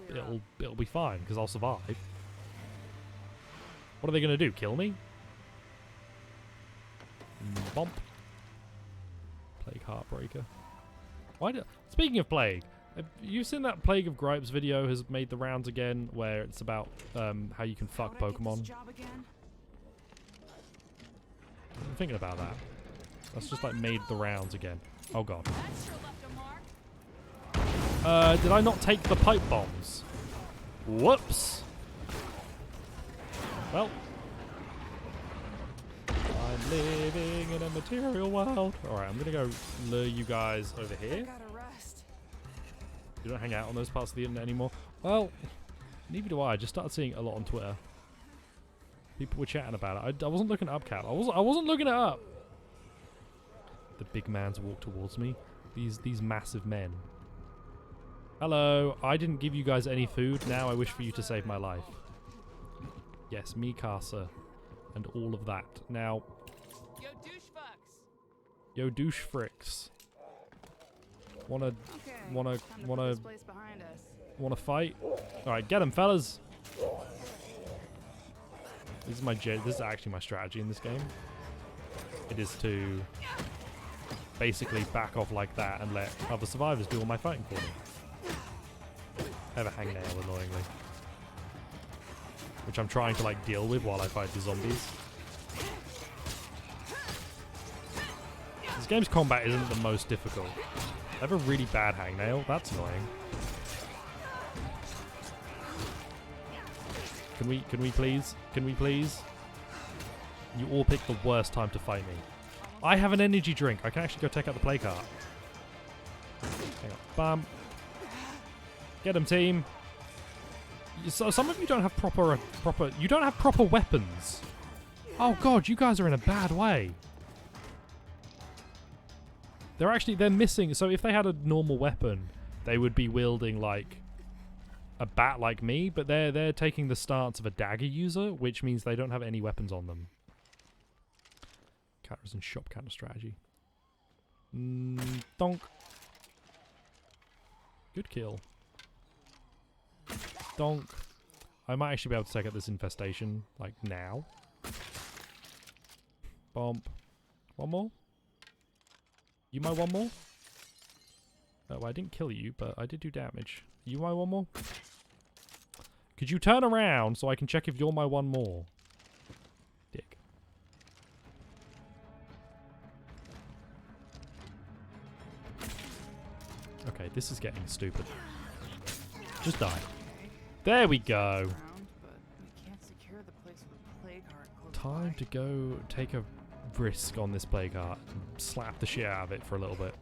be fine because I'll survive. What are they gonna do? Kill me? Bump. Plague Heartbreaker. Speaking of plague, Have you seen that Plague of Gripes video has made the rounds again, where it's about how you can fuck How'd I get this Pokemon? job again? I'm thinking about that. That's just like made the rounds again. Oh god. That sure left a mark. Did I not take the pipe bombs? Whoops. Well. I'm living in a material world. Alright, I'm gonna go lure you guys over I here. gotta rest. You don't hang out on those parts of the internet anymore. Well, neither do I. I just started seeing it a lot on Twitter. People were chatting about it. I wasn't looking it up, Cap. I wasn't looking it up. The big man's walk towards me. These massive men. Hello. I didn't give you guys any food. Now I wish for you to save my life. Yes, me, Casa, and all of that. Now, Yo, douche fucks. yo, douche fricks. Wanna Okay. Wanna- time to wanna- put this place behind us. wanna fight? All right, get 'em, fellas. This is this is actually my strategy in this game. It is to basically back off like that and let other survivors do all my fighting for me. I have a hangnail, annoyingly, which I'm trying to like deal with while I fight the zombies. This game's combat isn't the most difficult. I have a really bad hangnail. That's annoying. Can we please? Can we please? You all pick the worst time to fight me. I have an energy drink. I can actually go take out the play cart. Hang on. Bam. Get him, team. So some of you don't have proper. You don't have proper weapons. Oh god, you guys are in a bad way. They're missing. So if they had a normal weapon, they would be wielding like a bat like me, but they're taking the stance of a dagger user, which means they don't have any weapons on them. Counters and shop counter strategy. Donk. Good kill. Donk. I might actually be able to take out this infestation, like, now. Bomb. One more? You my one more? Oh, well, I didn't kill you, but I did do damage. You my one more? Could you turn around so I can check if you're my one more? Dick. Okay, this is getting stupid. Just die. There we go. Around, but we can't secure the place with plague heart close Time by. to go take a risk on this plague heart and slap the shit out of it for a little bit.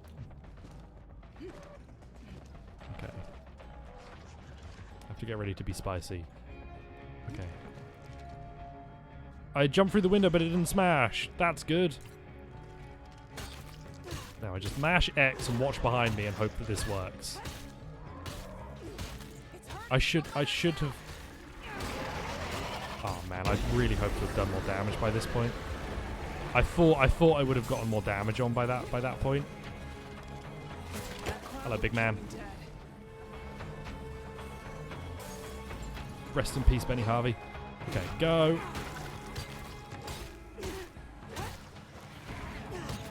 Okay. Have to get ready to be spicy. Okay. I jumped through the window, but it didn't smash. That's good. Now I just mash X and watch behind me and hope that this works. I should have. Oh man, I really hope to have done more damage by this point. I thought I would have gotten more damage on by that point. Hello, big man. Rest in peace, Benny Harvey. Okay, go.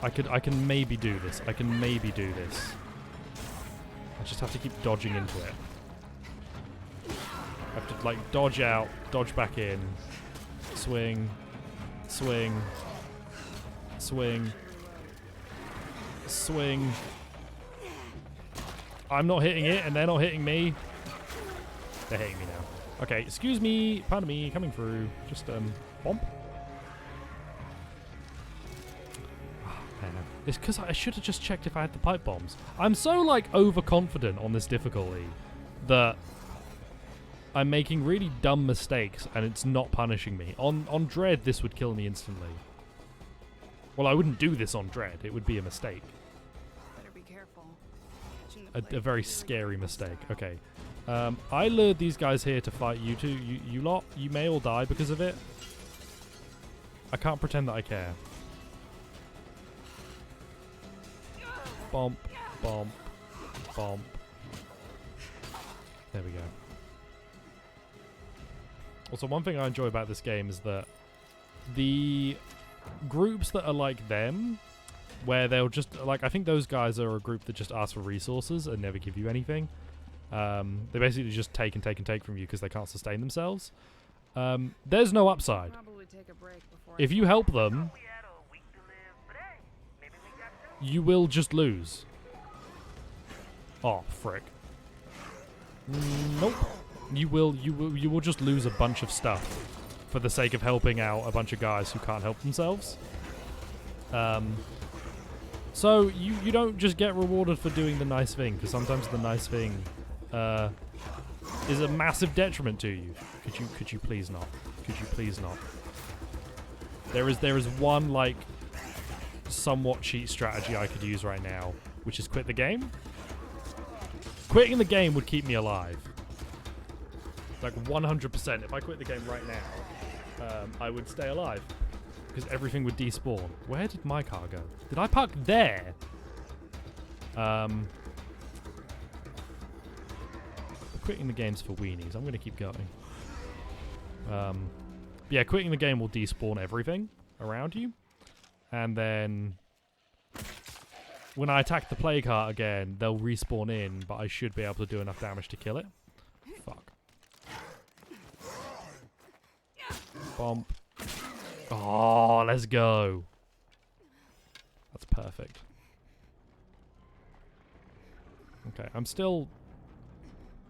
I can maybe do this. I can maybe do this. I just have to keep dodging into it. I have to, like, dodge out, dodge back in, swing, swing, swing, swing. I'm not hitting it, and they're not hitting me. They're hitting me now. Okay, excuse me, pardon me, coming through. Just, bump. It's because I should have just checked if I had the pipe bombs. I'm so, like, overconfident on this difficulty that I'm making really dumb mistakes and it's not punishing me. On Dread, this would kill me instantly. Well, I wouldn't do this on Dread. It would be a mistake. Better be careful. Catching the A plague very is really scary good mistake. stuff. Okay. I lured these guys here to fight you two. You lot, you may all die because of it. I can't pretend that I care. Bomp, bomp, bomp. There we go. Also, one thing I enjoy about this game is that the groups that are like them where they'll just like, I think those guys are a group that just ask for resources and never give you anything. They basically just take and take and take from you because they can't sustain themselves. There's no upside. Probably take a break before If you help them, We had a week to live, but hey, maybe we got two. you will just lose. Oh, frick. Nope. You will just lose a bunch of stuff for the sake of helping out a bunch of guys who can't help themselves. So you don't just get rewarded for doing the nice thing, because sometimes the nice thing is a massive detriment to you. Could you please not? Could you please not? There is one like somewhat cheat strategy I could use right now, which is quit the game. Quitting the game would keep me alive. Like 100%. If I quit the game right now, I would stay alive. Because everything would despawn. Where did my car go? Did I park there? Quitting the game's for weenies. I'm going to keep going. Yeah, quitting the game will despawn everything around you. And then when I attack the play cart again, they'll respawn in, but I should be able to do enough damage to kill it. Fuck. Bump. Oh, let's go. That's perfect. Okay, I'm still...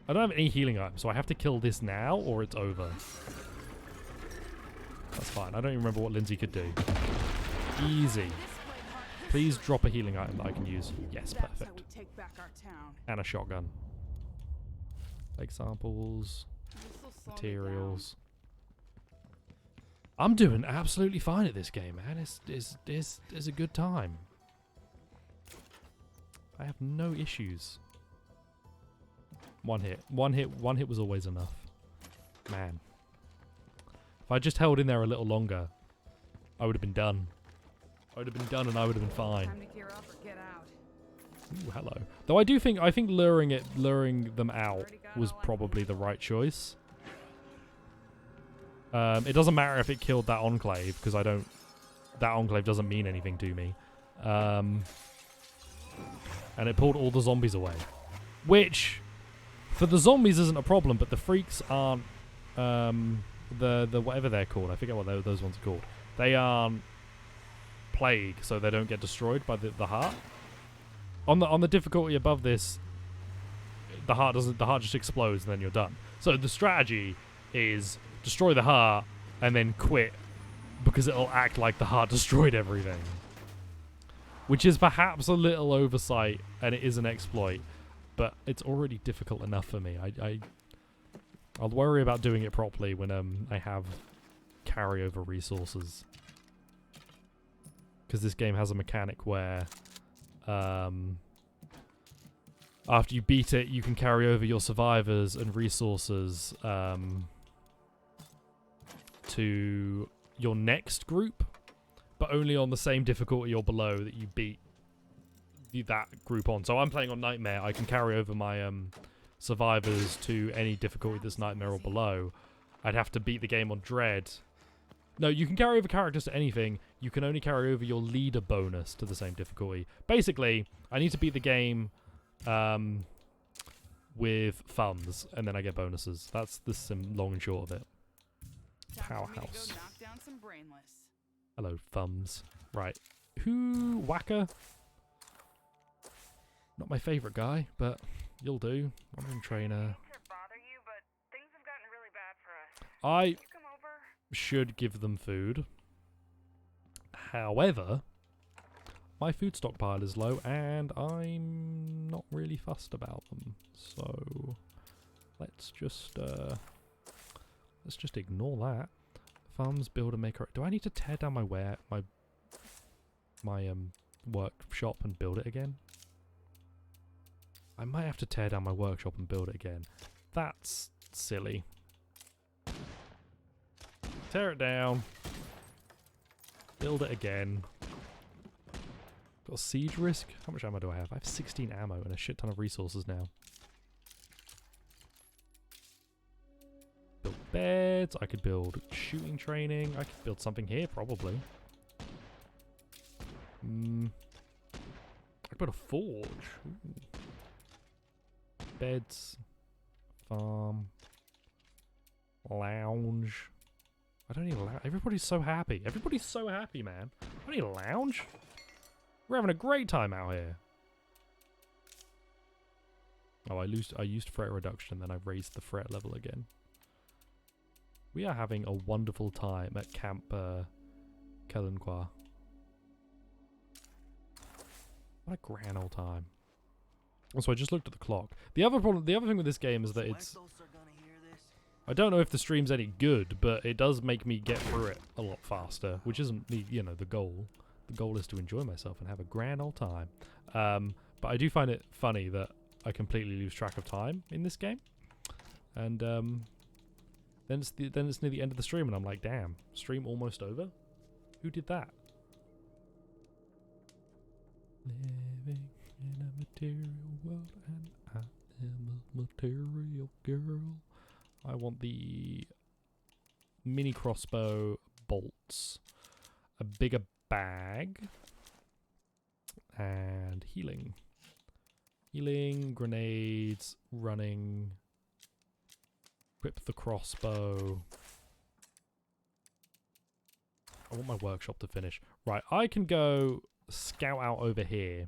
I don't have any healing items, so I have to kill this now, or it's over. That's fine. I don't even remember what Lindsay could do. Easy. Please drop a healing item that I can use. Yes, That's how perfect. we take back our town. And a shotgun. Leg samples. This'll slow me Materials. I'm doing absolutely fine at this game, man. It's a good time. I have no issues. One hit was always enough. Man. If I just held in there a little longer, I would have been done. I would have been done and I would have been down. fine. Time to gear up or get out. Ooh, hello. Though I think luring them out was probably the right choice. It doesn't matter if it killed that enclave, because that enclave doesn't mean anything to me. And it pulled all the zombies away. Which, for the zombies isn't a problem, but the freaks aren't, the whatever they're called, I forget what those ones are called. They aren't plague, so they don't get destroyed by the heart. On the difficulty above this, the heart just explodes and then you're done. So the strategy is destroy the heart and then quit, because it'll act like the heart destroyed everything. Which is perhaps a little oversight, and it is an exploit, but it's already difficult enough for me. I'll worry about doing it properly when I have carryover resources. Because this game has a mechanic where after you beat it, you can carry over your survivors and resources to your next group, but only on the same difficulty or below that you beat that group on. So I'm playing on Nightmare. I can carry over my survivors to any difficulty that's Nightmare or below. I'd have to beat the game on Dread. No, you can carry over characters to anything. You can only carry over your leader bonus to the same difficulty. Basically, I need to beat the game with thumbs, and then I get bonuses. That's the long and short of it. Time for me to go Powerhouse. knock down some brainless. Hello, thumbs. Right. Who? Whacker? Not my favourite guy, but you'll do. Wandering trainer. To bother you, but things have gotten really bad for us. I Can you come over? should give them food. However, my food stockpile is low and I'm not really fussed about them. So let's just ignore that. Farms, build and make. Do I need to tear down my workshop and build it again? I might have to tear down my workshop and build it again. That's silly. Tear it down. Build it again. Got a siege risk? How much ammo do I have? I have 16 ammo and a shit ton of resources now. Build beds. I could build shooting training. I could build something here, probably. build a forge. Ooh. Beds. Farm. Lounge. I don't need a lounge. Everybody's so happy. Everybody's so happy, man. I don't need a lounge. We're having a great time out here. Oh, I used fret reduction, then I raised the fret level again. We are having a wonderful time at Camp Kelenqua. What a grand old time. Also, I just looked at the clock. The other thing with this game is that it's... I don't know if the stream's any good, but it does make me get through it a lot faster, which isn't the goal. The goal is to enjoy myself and have a grand old time. But I do find it funny that I completely lose track of time in this game, and then it's near the end of the stream, and I'm like, damn, stream almost over. Who did that? Living in a material world, and I am a material girl. I want the mini crossbow bolts, a bigger bag, and healing. Healing, grenades, running, equip the crossbow. I want my workshop to finish. Right, I can go scout out over here,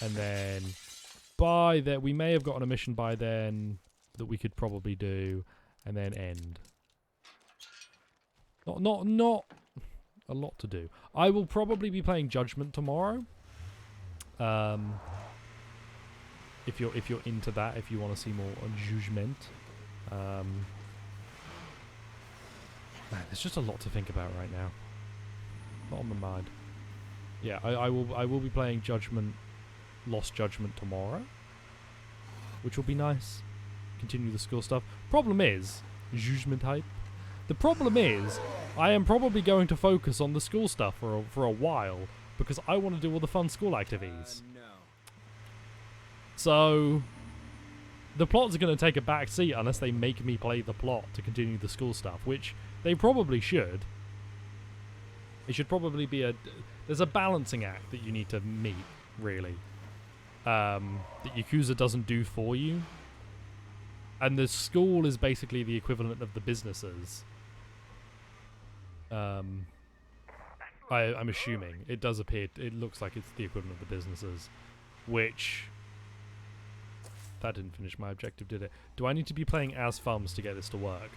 and then by then, we may have gotten a mission by then that we could probably do, and then end. Not a lot to do. I will probably be playing Judgment tomorrow. If you're into that, if you want to see more on Judgment. Man, there's just a lot to think about right now. Not on my mind. Yeah, I will be playing Lost Judgment tomorrow, which will be nice. Continue the school stuff. Problem is, Judgment hype. The problem is, I am probably going to focus on the school stuff for a while because I want to do all the fun school activities. No. So, the plots are going to take a back seat unless they make me play the plot to continue the school stuff, which they probably should. It should probably be there's a balancing act that you need to meet, really. That Yakuza doesn't do for you. And the school is basically the equivalent of the businesses. I'm assuming. It does appear, it looks like it's the equivalent of the businesses. Which... That didn't finish my objective, did it? Do I need to be playing as Thumbs to get this to work?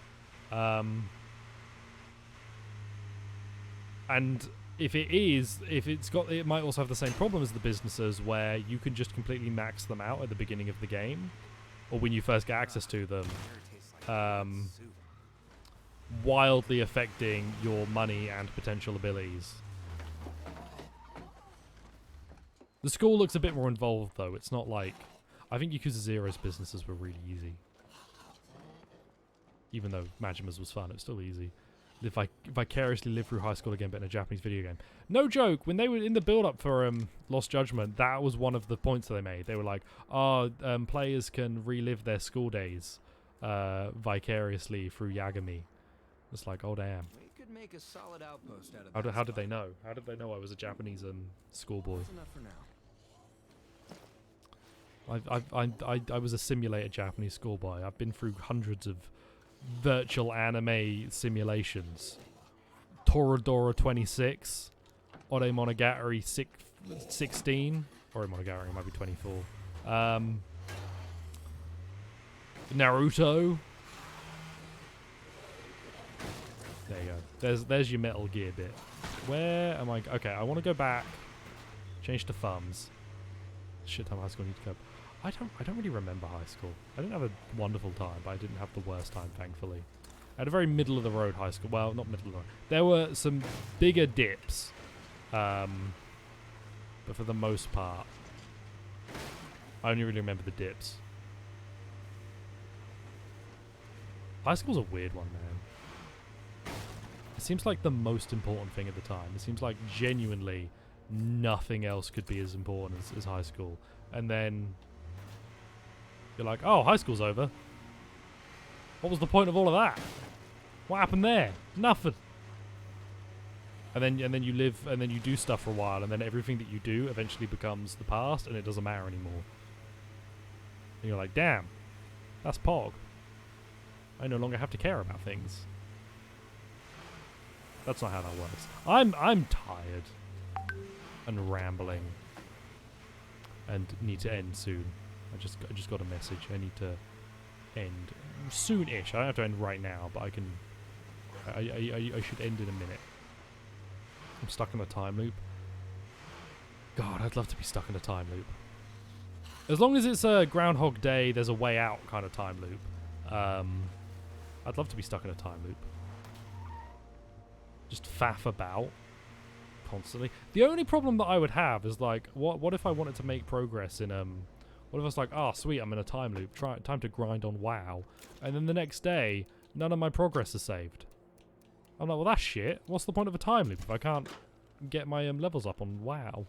And if it is, it might also have the same problem as the businesses where you can just completely max them out at the beginning of the game. Or when you first get access to them. Wildly affecting your money and potential abilities. The school looks a bit more involved though. It's not like... I think Yakuza Zero's businesses were really easy. Even though Majima's was fun, it was still easy. Vicariously live through high school again, but in a Japanese video game. No joke, when they were in the build-up for Lost Judgment, that was one of the points that they made. They were like, players can relive their school days vicariously through Yagami. It's like, oh damn. We could make a solid outpost out of How did they know? How did they know I was a Japanese schoolboy? That's enough for now. I was a simulated Japanese schoolboy. I've been through hundreds of virtual anime simulations. Toradora 26, Ore Monogatari 16, Ore Monogatari might be 24. Naruto. There you go. There's your Metal Gear bit. Where am I? Okay, I want to go back. Change to Thumbs. Shit ton of high school need to go. I don't really remember high school. I didn't have a wonderful time, but I didn't have the worst time, thankfully. I had a very middle of the road high school. Well, not middle of the road. There were some bigger dips, but for the most part, I only really remember the dips. High school's a weird one, man. It seems like the most important thing at the time. It seems like genuinely nothing else could be as important as high school. And then you're like, oh, high school's over. What was the point of all of that? What happened there? Nothing. and then you live, and then you do stuff for a while, and then everything that you do eventually becomes the past, and it doesn't matter anymore. And you're like, damn, that's Pog. I no longer have to care about things. That's not how that works. I'm tired and rambling and need to end soon. I just got a message. I need to end soon-ish. I don't have to end right now, but I can. I should end in a minute. I'm stuck in a time loop. God, I'd love to be stuck in a time loop. As long as it's a Groundhog Day, there's a way out kind of time loop. I'd love to be stuck in a time loop. Just faff about constantly. The only problem that I would have is like, what if I wanted to make progress in what if I was like, oh sweet, I'm in a time loop. Time to grind on WoW, and then the next day, none of my progress is saved. I'm like, well that's shit. What's the point of a time loop if I can't get my levels up on WoW?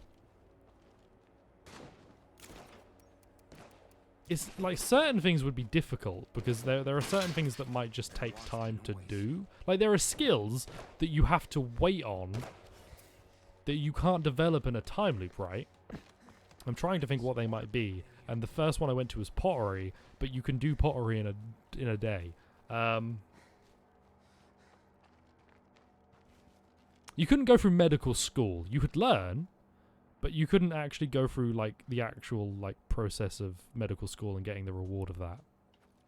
It's like certain things would be difficult because there are certain things that might just take time to do. Like there are skills that you have to wait on that you can't develop in a time loop, right? I'm trying to think what they might be, and the first one I went to was pottery, but you can do pottery in a day. You couldn't go through medical school. You could learn, but you couldn't actually go through like the actual like process of medical school and getting the reward of that.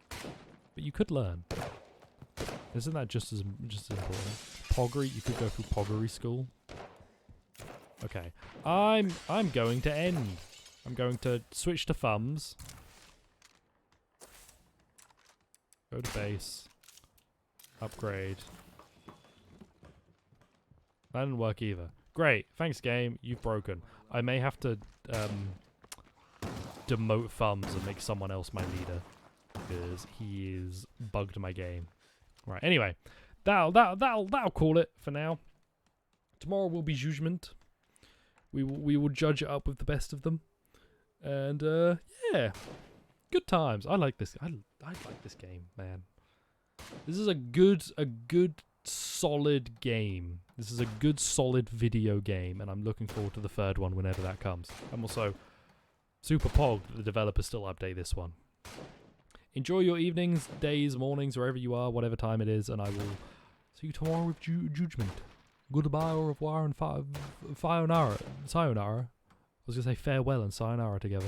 But you could learn. Isn't that just as important? Poggery, you could go through poggery school. Okay, I'm going to end. I'm going to switch to thumbs. Go to base. Upgrade. That didn't work either. Great, thanks game, you've broken. I may have to demote thumbs and make someone else my leader because he is bugged my game. Right, anyway, that'll call it for now. Tomorrow will be judgment. We will judge it up with the best of them, and yeah, good times. I like this. I like this game, man. This is a good solid game. This is a good solid video game, and I'm looking forward to the third one whenever that comes. I'm also super pog that the developers still update this one. Enjoy your evenings, days, mornings, wherever you are, whatever time it is, and I will see you tomorrow with judgment. Goodbye, au revoir, and sayonara. I was going to say farewell and sayonara together.